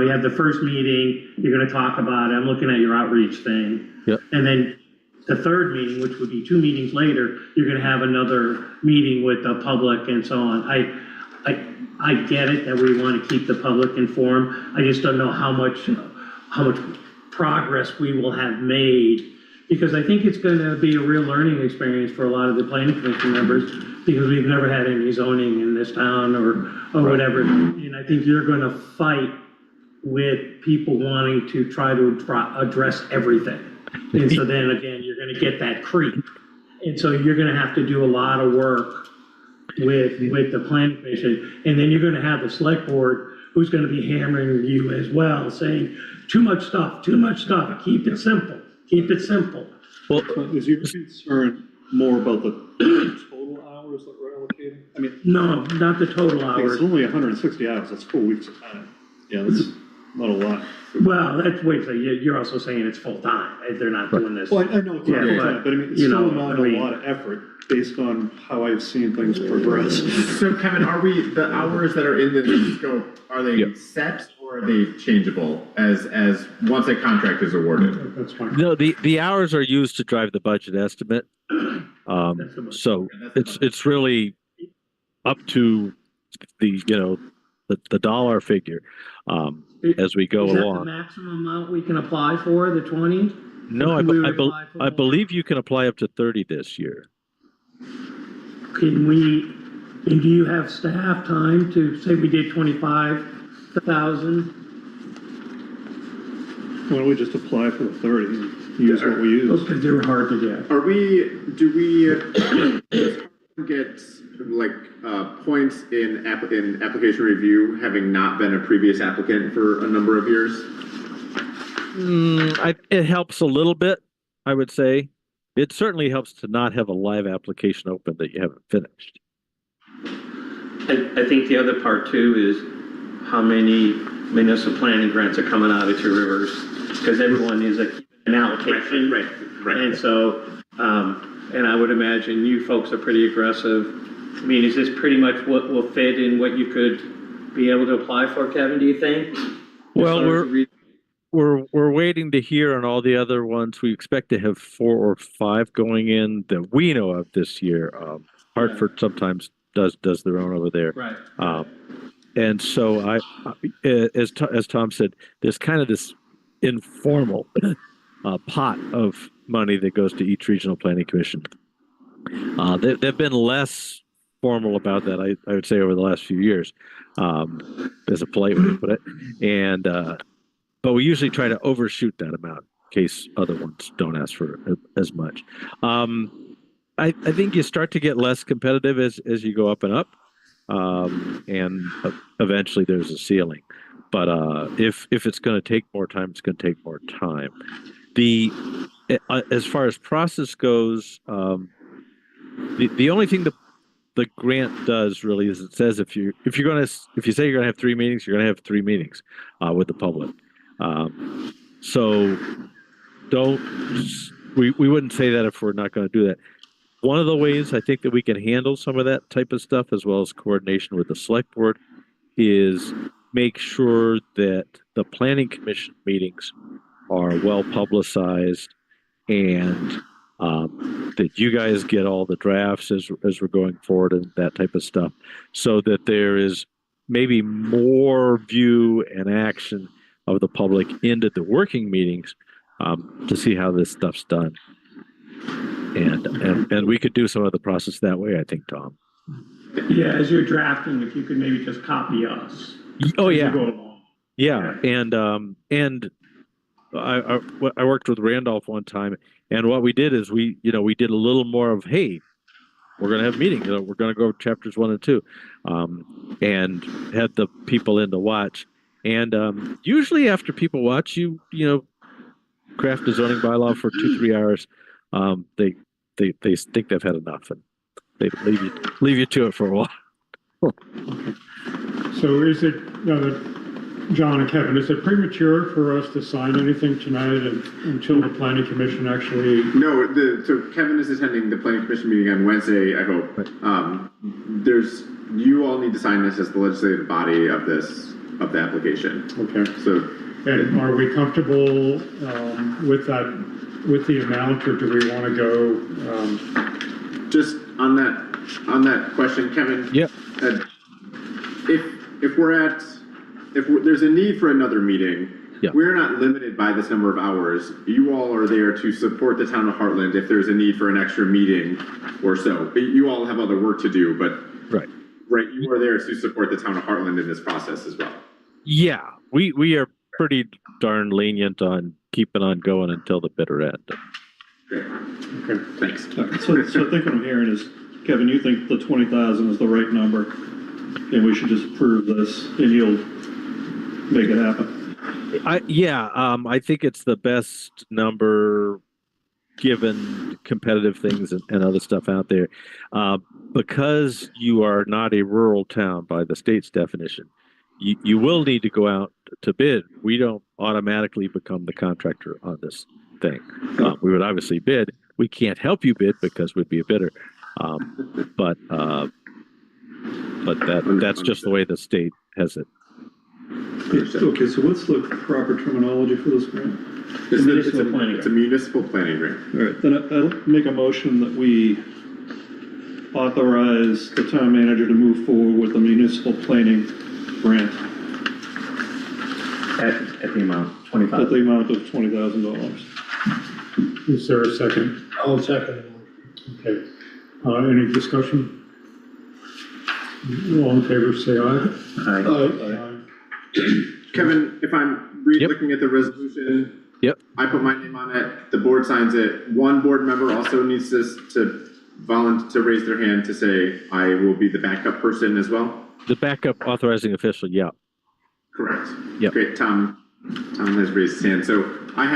have the first meeting, you're gonna talk about it, I'm looking at your outreach thing. Yep. And then the third meeting, which would be 2 meetings later, you're gonna have another meeting with the public and so on. I get it that we want to keep the public informed. I just don't know how much progress we will have made, because I think it's going to be a real learning experience for a lot of the planning commission members, because we've never had any zoning in this town or whatever. And I think you're going to fight with people wanting to try to address everything. And so then again, you're going to get that creep. And so you're going to have to do a lot of work with the planning commission, and then you're gonna have the select board who's gonna be hammering you as well, saying, too much stuff, keep it simple. Well, Is your concern more about the total hours that we're allocating? I mean, No, not the total it's hours. only 160 hours, that's 4 weeks of time. Yeah, that's not a lot. Well, you're also saying it's full time, they're not doing this. Well, I know it's not Yeah, full time, but I mean, it's you still know, not I mean- a lot of effort based on how I've seen things progress. So Kevin, are the hours that are in the scope, are they Yep. set or are they changeable as once a contract is awarded? That's fine. no, the hours are used to drive the budget estimate. So it's really up to the dollar figure as we go Is that the along. maximum amount we can apply for, the 20? No, Can we apply for I more? believe you can apply up to 30 this year. Can we, and do you have staff time to, say we did 25,000? Why don't we just apply for the 30 and use what we use? Because they were hard to get. Do we get like points in application review having not been a previous applicant for a number of years? It helps a little bit, I would say. It certainly helps to not have a live application open that you haven't finished. I think the other part too is how many municipal planning grants are coming out of Two Rivers, because everyone is an allocation. Right. And so, and I would imagine you folks are pretty aggressive. I mean, is this pretty much what will fit in what you could be able to apply for, Kevin, do you think? Well, we're waiting to hear on all the other ones. We expect to have 4 or 5 going in that we know of this year. Hartford sometimes does their own over there. Right. And so as Tom said, there's kind of this informal pot of money that goes to each regional planning commission. They've been less formal about that, I would say, over the last few years, as a polite way to put it. And but we usually try to overshoot that amount in case other ones don't ask for as much. I think you start to get less competitive as you go up and up, and eventually there's a ceiling. But if it's going to take more time, it's going to take more time. As far as process goes, the only thing the grant does really is it says if you say you're going to have 3 meetings, you're going to have 3 meetings with the public. So we wouldn't say that if we're not going to do that. One of the ways I think that we can handle some of that type of stuff, as well as coordination with the select board, is make sure that the planning commission meetings are well publicized, and that you guys get all the drafts as we're going forward and that type of stuff, so that there is maybe more view and action of the public into the working meetings to see how this stuff's done. And we could do some of the process that way, I think, Tom. Yeah, as you're drafting, if you could maybe just copy us. Oh, as you yeah. go along. Yeah, and I worked with Randolph one time, and what we did is we did a little more of, hey, we're going to have meetings. We're going to go chapters 1 and 2, and had the people in to watch. And usually after people watch, you craft a zoning bylaw for 2-3 hours. They think they've had enough, and they leave you to it for a while. So is it, John and Kevin, is it premature for us to sign anything tonight until the planning commission actually? No, so Kevin is attending the planning commission meeting on Wednesday, I hope. You all need to sign this as the legislative body of the application. Okay. So, And are we comfortable with that, with the amount, or do we want to go? just on that question, Kevin. Yep. If there's a need for another meeting, Yeah. we're not limited by this number of hours. You all are there to support the town of Hartland if there's a need for an extra meeting or so. You all have other work to do, but right, you are there to support the town of Hartland in this process as well. Yeah, we are pretty darn lenient on keeping on going until the bitter end. Great. Okay. Thanks. So I think what I'm hearing is, Kevin, you think the 20,000 is the right number, and we should just approve this, and you'll make it happen. I think it's the best number given competitive things and other stuff out there. Because you are not a rural town by the state's definition, you will need to go out to bid. We don't automatically become the contractor on this thing. We would obviously bid. We can't help you bid because we'd be a bidder. But that's just the way the state has it. Okay, so what's the proper terminology for this grant? It's a municipal planning grant. All right, then I'll make a motion that we authorize the town manager to move forward with the municipal planning grant At the amount, at 25. the amount of $20,000. Is there a second? I'll second it. Okay. Any discussion? All in favor, say aye. Aye. Kevin, if I'm Yep. looking at the resolution. Yep. I put my name on it, the board signs it. One board member also needs to raise their hand to say, I will be the backup person as well. The backup authorizing official, yeah. Correct. Yep. Great, Tom has raised his hand. So I'm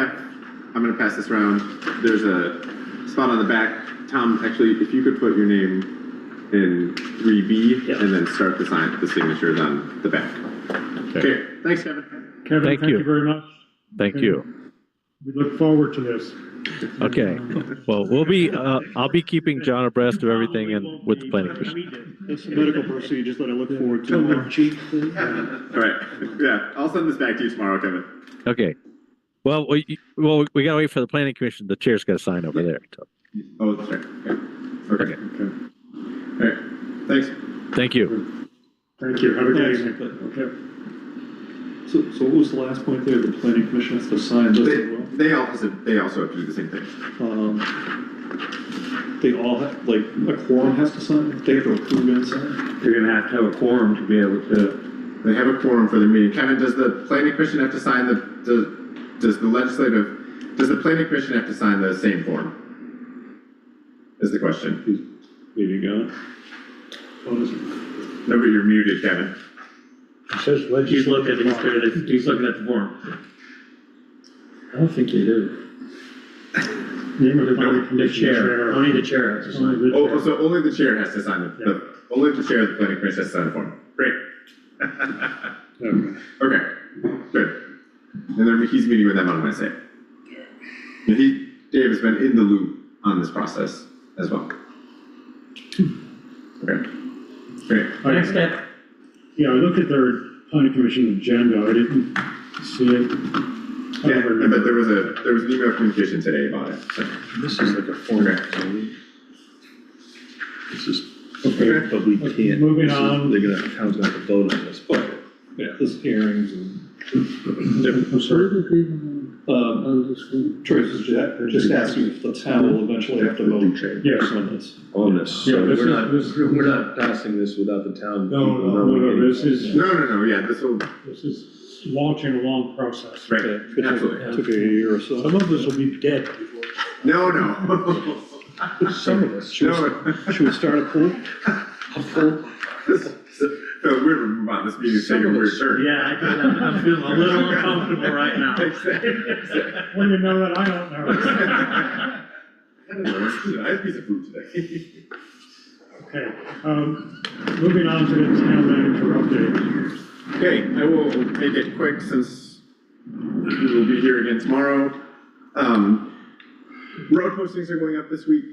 gonna pass this around. There's a spot on the back. Tom, actually, if you could put your name in 3B and then start the signatures on the back. Okay, thanks, Kevin. Kevin, Thank thank you. you very much. Thank you. We look forward to this. Okay. Well, I'll be keeping John abreast of everything and with the planning commission. It's medical procedures that I look forward to. All right, yeah, I'll send this back to you tomorrow, Kevin. Okay. Well, we gotta wait for the planning commission. The chair's got to sign over there. So. Oh, that's right. Okay. All right, thanks. Thank you. Thank you. Have a good Thanks. evening. Okay. So what was the last point there? The planning commission has to sign this as well? They also have to do the same thing. They all have, like, a quorum has to sign? They have to approve and sign? You're gonna have to have a quorum to be able to. They have a quorum for the meeting. Kevin, does the planning commission have to sign does the planning commission have to sign the same form? Is the question. Maybe go. What is it? No, but you're muted, Kevin. He's looking at the form. I don't think you do. Name of the The chair, only the chair has to sign. Oh, so only the chair has to sign only the chair of the planning commission has to sign the form. Great. Okay, good. And then he's meeting with them on Wednesday. And Dave has been in the loop on this process as well. Okay, great. Thanks, Ted. Yeah, I looked at their planning commission agenda. I didn't see it. Yeah, but there was an email communication today about it. So. This is like a format, so this is, Okay. but we can't. Moving on. Town's gonna have to vote on this, but, yeah, this hearings and. I'm sorry. Troy was just asking if the town will eventually have to vote Yes. on this. On this, Yeah, so this we're not passing this without the town. No, this is No, yeah, this is launching a long process. right, It absolutely. took a year or so. Some of us will be dead before. No. Some of us. Should we start a pool? So we're moving on this meeting, taking a weird turn. Yeah, I'm feeling a little uncomfortable right now. When you know that, I don't know. I had a piece of food today. Okay, moving on to the town manager update. Okay, I will make it quick since we will be here again tomorrow. Road postings are going up this week,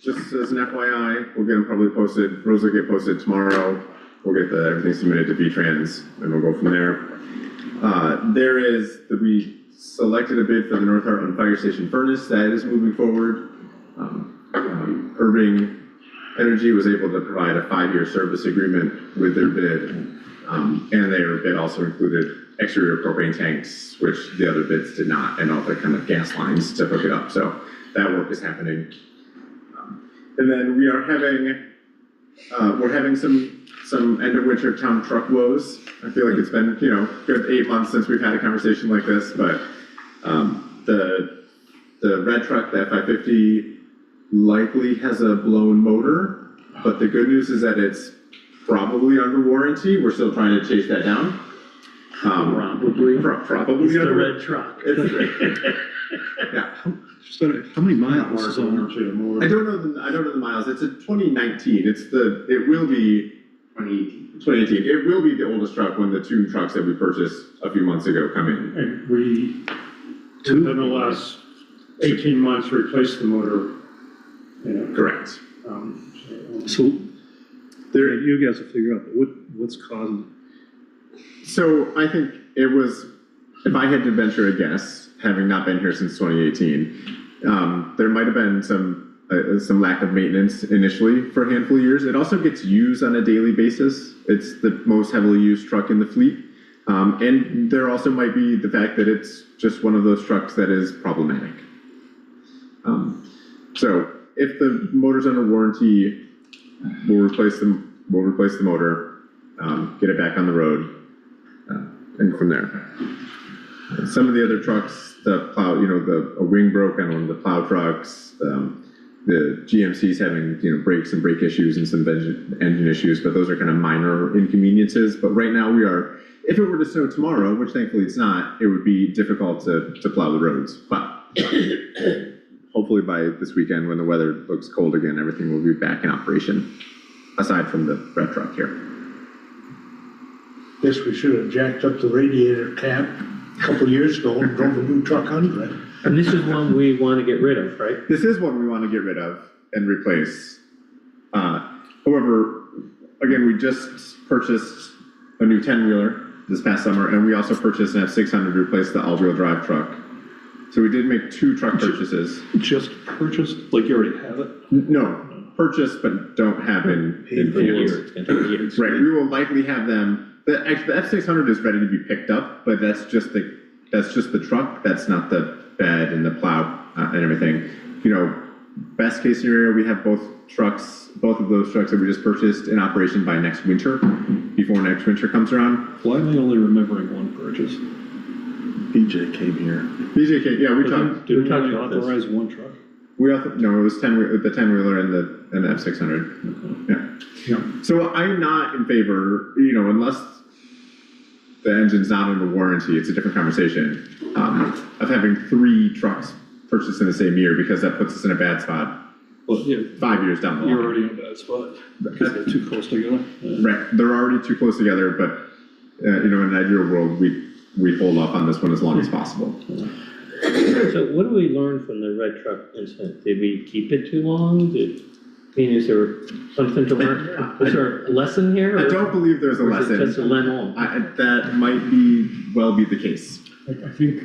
just as an FYI. We'll get them probably posted. Roads will get posted tomorrow. We'll get everything submitted to V-Trans, and we'll go from there. We selected a bid for the North Hartland Fire Station furnace. That is moving forward. Irving Energy was able to provide a 5-year service agreement with their bid, and their bid also included exterior propane tanks, which the other bids did not, and all the kind of gas lines to hook it up. So that work is happening. And then we are having some end of winter town truck woes. I feel like it's been, good 8 months since we've had a conversation like this, but the red truck, the F550, likely has a blown motor, but the good news is that it's probably under warranty. We're still trying to chase that down. Probably It's the under red truck. Yeah. How many miles is on? I don't know the miles. It's a 2019. It will be 2018. It will be the oldest truck when the 2 trucks that we purchased a few months ago come in. And we, within the last 18 months, replaced the motor. Correct. So, you guys will figure out what's causing it. So I think it was, if I had to venture a guess, having not been here since 2018, there might have been some lack of maintenance initially for a handful of years. It also gets used on a daily basis. It's the most heavily used truck in the fleet. And there also might be the fact that it's just one of those trucks that is problematic. So if the motor's under warranty, we'll replace the motor, get it back on the road, and from there. Some of the other trucks, the plow, a wing broke on one of the plow trucks, the GMC's having, brakes and brake issues and some engine issues, but those are kind of minor inconveniences. But right now if it were to snow tomorrow, which thankfully it's not, it would be difficult to plow the roads. But hopefully by this weekend, when the weather looks cold again, everything will be back in operation, aside from the red truck here. Guess we should have jacked up the radiator cap a couple of years ago and drove a new truck under it. And this is one we want to get rid of, right? This is one we want to get rid of and replace. However, again, we just purchased a new 10-wheeler this past summer, and we also purchased an F600 to replace the all-wheel drive truck. So we did make 2 truck purchases. Just purchased, like you already have it? No, purchased but don't have in field. It's gonna take years. Right, we will likely have them. The F600 is ready to be picked up, but that's just the truck. That's not the bed and the plow and everything. Best case scenario, we have both of those trucks that we just purchased in operation by next winter, before next winter comes around. Why am I only remembering one purchase? BJ came here. BJ came, yeah, we talked. Did we talked only about this. authorize one truck? No, it was the 10-wheeler and the F600. Yeah. So I'm not in favor, unless the engine's not under warranty, it's a different conversation, of having 3 trucks purchased in the same year, because that puts us in a bad spot Well, yeah, 5 years down the line. you're already in a bad spot, because they're too close together. Right, they're already too close together, but, in an ideal world, we hold off on this one as long as possible. So what do we learn from the red truck incident? Did we keep it too long? Is there something to learn? Is there a lesson here? I don't believe there's a Or is it lesson. just a let on? That might well be the case. I think,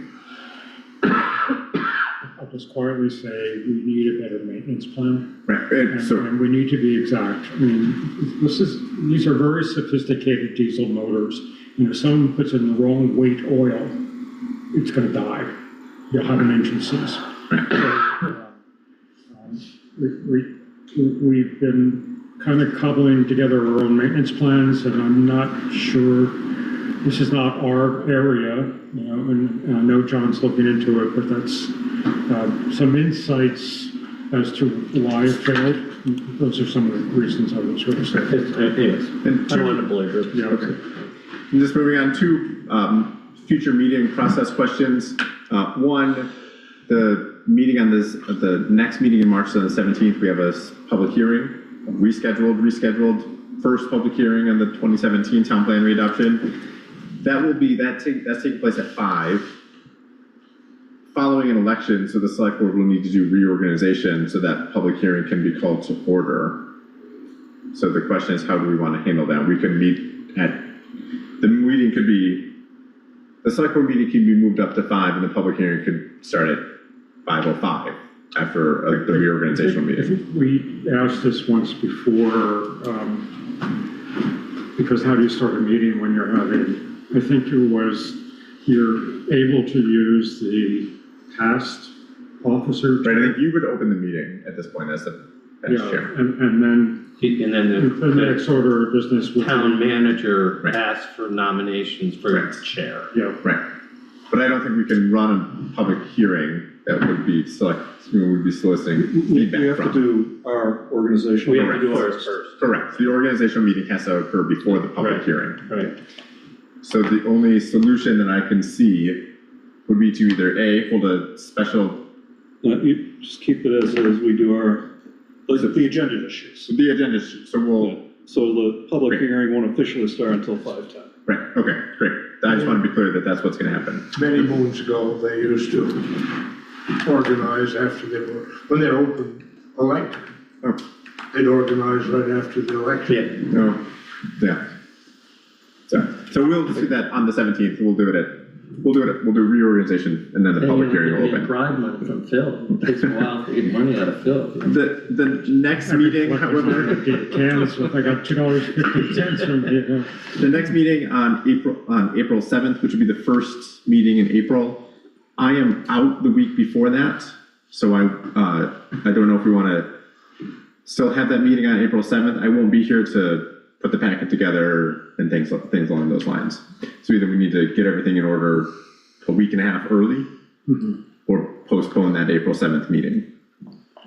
I'll just quietly say, we need a better maintenance plan. Right, And we need to be exact. I mean, these are very sophisticated diesel motors. If someone puts in the wrong weight oil, it's gonna die. You'll have an engine seize. We've been kind of cobbling together our own maintenance plans, and I'm not sure, this is not our area, and I know John's looking into it, but that's some insights as to why it failed. Those are some of the reasons I would sort of say. Anyways, I don't want to belabor it. Yeah, okay. And just moving on to future meeting process questions. One, the next meeting in March, on the 17th, we have a public hearing, rescheduled, first public hearing on the 2017 town plan readoption. that's taking place at 5. Following an election, so the select board will need to do reorganization so that public hearing can be called to order. So the question is, how do we want to handle that? We can meet the select board meeting can be moved up to 5 and the public hearing could start at 5:05 after the reorganizational I meeting. think we asked this once before, because how do you start a meeting when you're having, I think it was, you're able to use the past officer. Right, I think you would open the meeting at this point as the Yeah, chair. and then And then the next order of business would be. town manager Right. asks for nominations for Right. chair. Yeah, Right. But I don't think we can run a public hearing that would be soliciting We feedback have from. to do our organizational. We have to do Correct. ours first. Correct, the organizational meeting has to occur before the public Right. hearing. Right. So the only solution that I can see would be to either A, hold a special, You just keep it as we do our, like, the agenda issues. the agenda, so we'll, So the public Great. hearing won't officially start until 5:10. right, okay, great. I just want to be clear that that's what's gonna happen. Many moons ago, they used to organize after they were, when they're open elected. Oh. They'd organize right after the election. No, yeah. So we'll do that on the 17th, we'll do reorganization and then the public hearing will open. Bribe money from Phil. It takes a while to get money out of Phil. The next meeting, however, cans, if I got $2.50 from you. the next meeting on April 7th, which would be the first meeting in April, I am out the week before that, so I don't know if we want to still have that meeting on April 7th. I won't be here to put the packet together and things along those lines. So either we need to get everything in order a week and a half early, or postpone that April 7th meeting.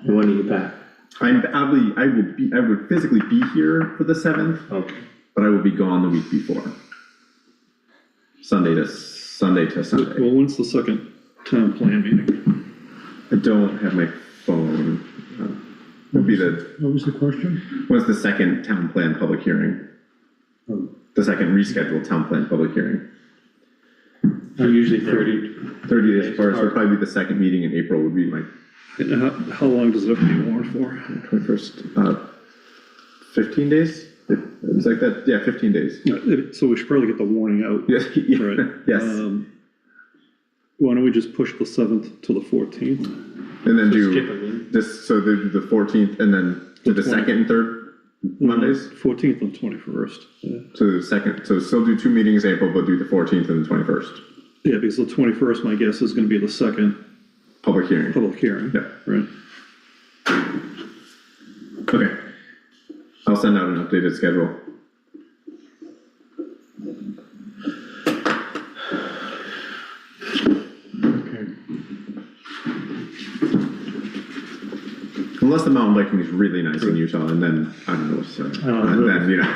And when are you back? I would physically be here for the 7th, Okay. but I will be gone the week before. Sunday to Sunday. Well, when's the second town plan meeting? I don't have my phone. Would be What was the question? what's the second town plan public hearing? The second rescheduled town plan public hearing. Usually 30. 30 days apart, so it'll probably be the second meeting in April would be my And how long does it have to be warned for? 21st. 15 days? It's like that, yeah, 15 days. So we should probably get the warning out. Yes, yeah, Right. yes. Why don't we just push the 7th to the 14th? And then Skip do a meeting. this, so the 14th and then do the second and third Mondays? 14th and 21st. Yeah. So the second, so still do 2 meetings in April, but do the 14th and the 21st. Yeah, because the 21st, my guess, is gonna be the second Public hearing. public hearing. Yeah. Right. Okay. I'll send out an updated schedule. Okay. Unless the mountain biking is really nice in Utah, and then, I don't know, so, and then, you know.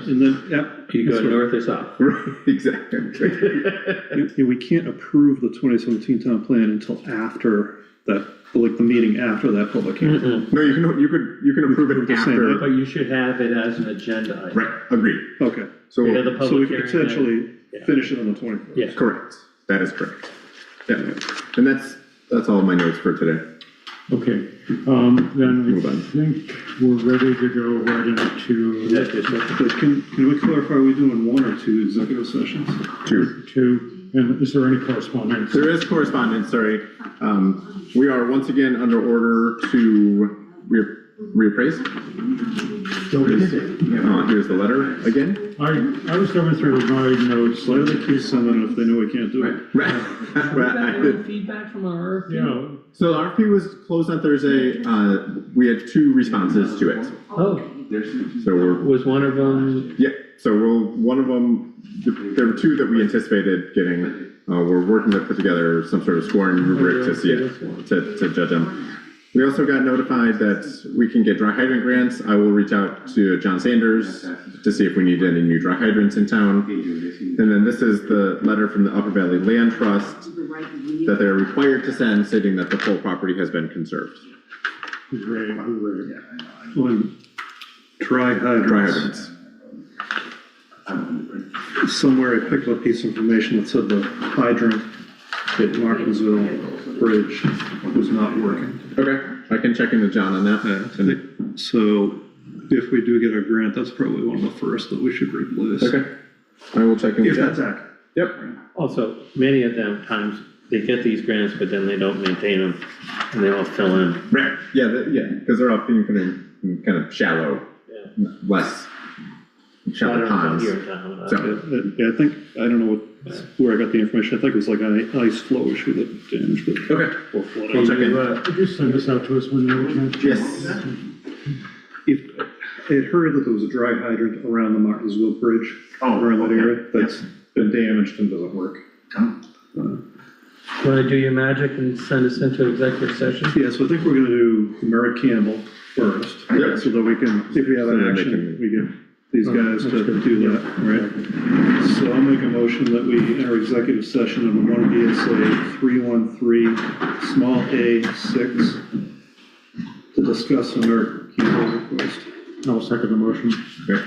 And then, yeah. You go that's right. north or south? Right, exactly. We can't approve the 2017 town plan until after that, like the meeting after that public hearing. No, you can approve it the same after, But you should have it as an agenda item. right, agreed. Okay, So, We have the so we public could hearing. potentially Yeah. finish it on the 21st. Yeah. correct, that is correct. Yeah, and that's all my notes for today. Okay, then Move I on. think we're ready to go right into But can we clarify, are we doing 1 or 2 executive sessions? 2. and is there any correspondence? There is correspondence, sorry. We are once again under order to reappraise. Here's the letter again. I was going through my notes, Why do they keep sending it if they know we can't do it? Right. Feedback from our RFP? you know, So the RFP was closed on Thursday. We had 2 responses to it. Oh, So was one of them, one of them, there were 2 that we anticipated getting. We're working to put together some sort of scoring rubric to see it, to judge them. We also got notified that we can get dry hydrant grants. I will reach out to John Sanders to see if we need any new dry hydrants in town. And then this is the letter from the Upper Valley Land Trust that they're required to send, stating that the full property has been conserved. hooray. When dry hydrants. Dry hydrants. somewhere I picked up a piece of information that said the hydrant at Martinsville Bridge was not working. Okay, I can check into John on that. So if we do get a grant, that's probably one of the first that we should replace. Okay, I will check in If with that's that. accurate. Yep, Also, many of them times, they get these grants, but then they don't maintain them, and they all fill in. right, yeah, because they're all being kind of shallow, Yeah. less I shallow don't know what ponds. you're talking about. So- Yeah, I think, I don't know where I got the information, I think it was like an ice flow issue that damaged it. Okay, Or I'll flooding. check in. Could you send this out to us when you return? Yes, If, I had heard that there was a dry hydrant around the Martinsville Bridge, around that area, that's been damaged and doesn't work. Want to do your magic and send us into executive session? Yeah, so I think we're gonna do Merritt Campbell first, Yeah. so that we can, if we have So an then they action, can- we get these guys to do that, right? So I'll make a motion that we enter executive session under 1 VSA 313, small a 6, to discuss a Merritt Campbell request. I'll second the motion. okay.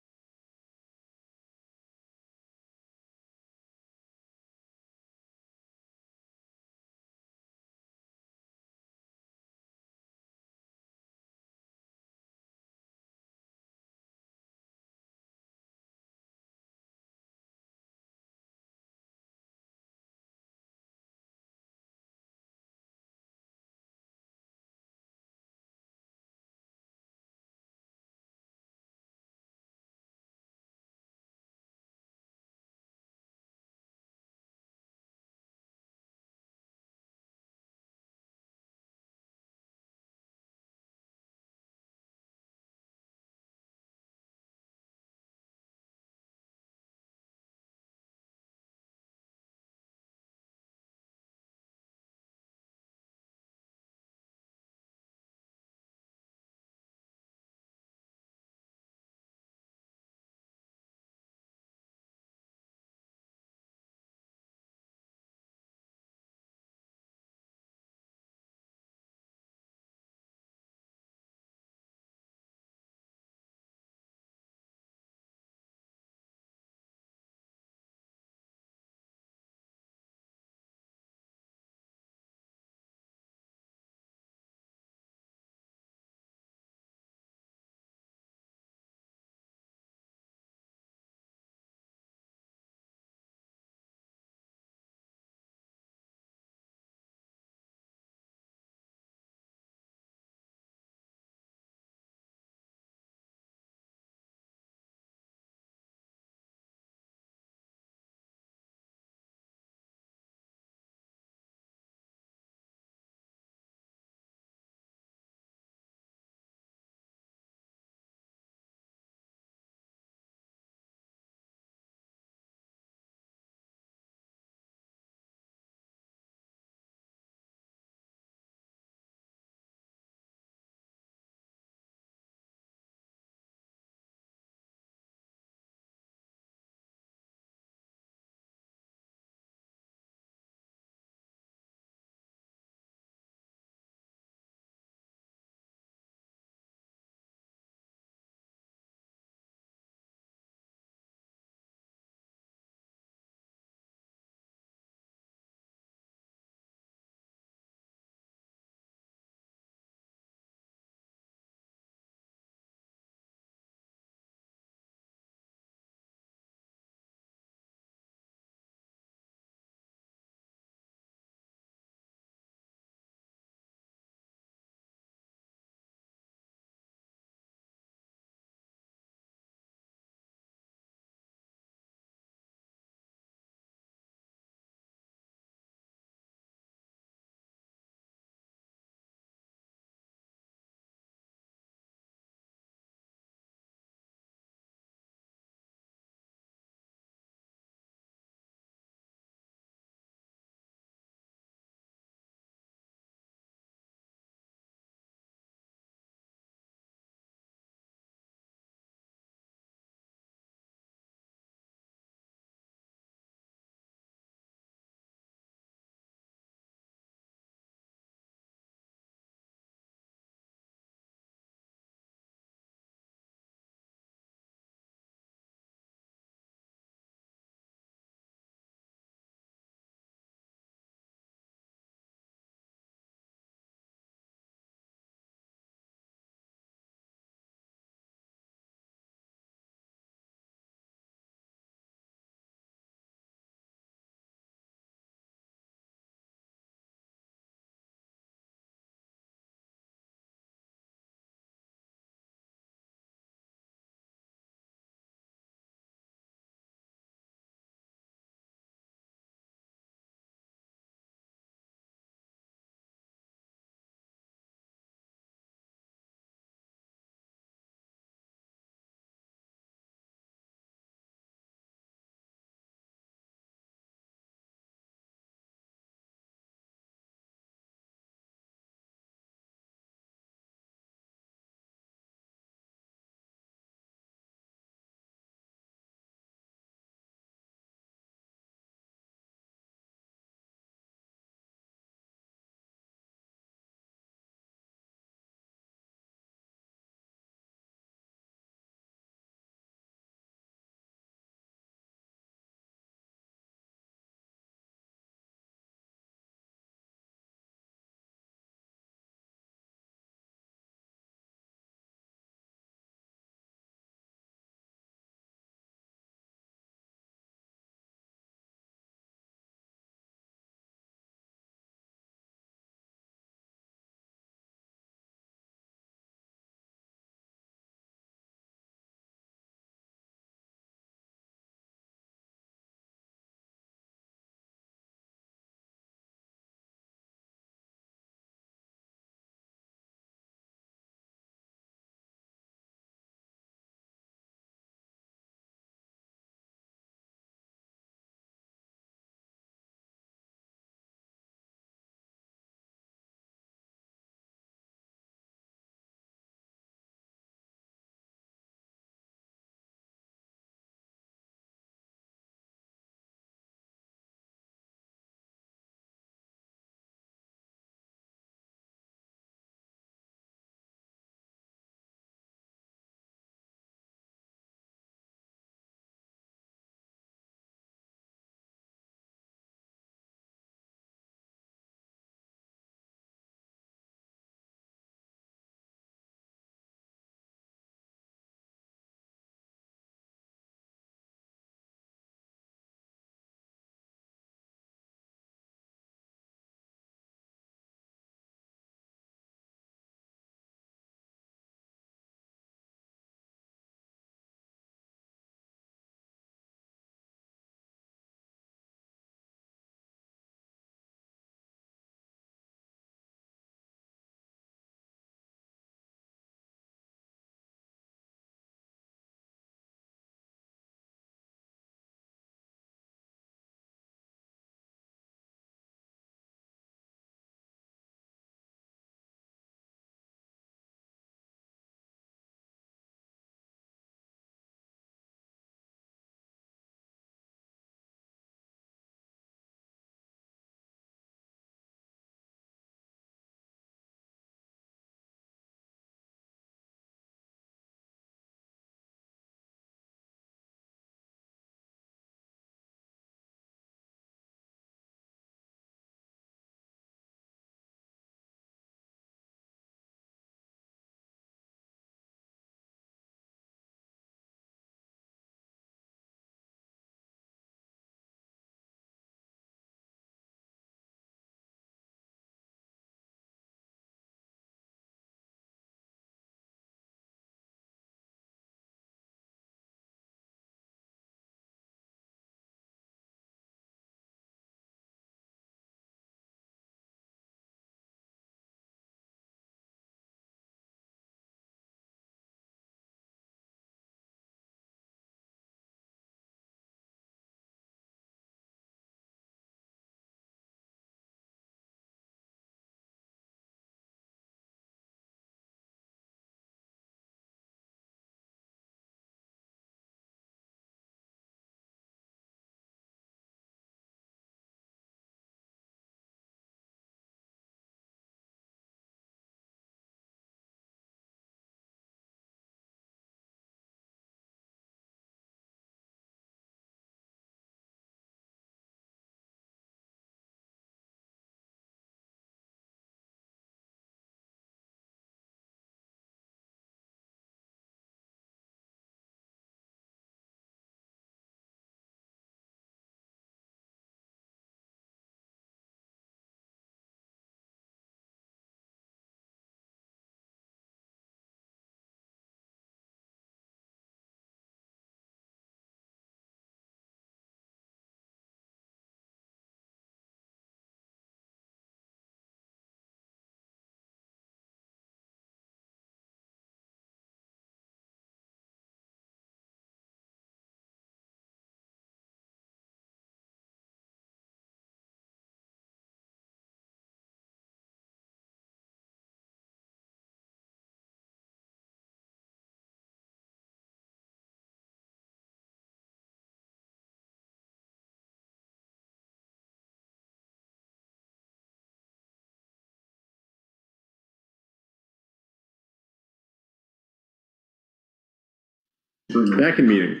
Back in meeting.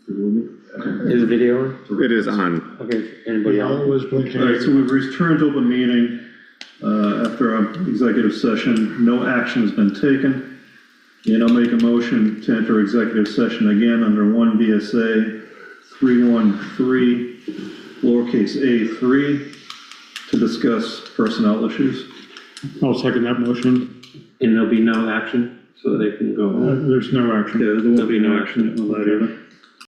Is the video on? It is on. Okay, anybody else? Always All right, so we've returned to open meeting after our executive session. No action has been taken. And I'll make a motion to enter executive session again under 1 VSA 313, lowercase a3, to discuss personnel issues. I'll second that motion. And there'll be no action, so they can go home. There's no action. Yeah, there won't be no action on that either.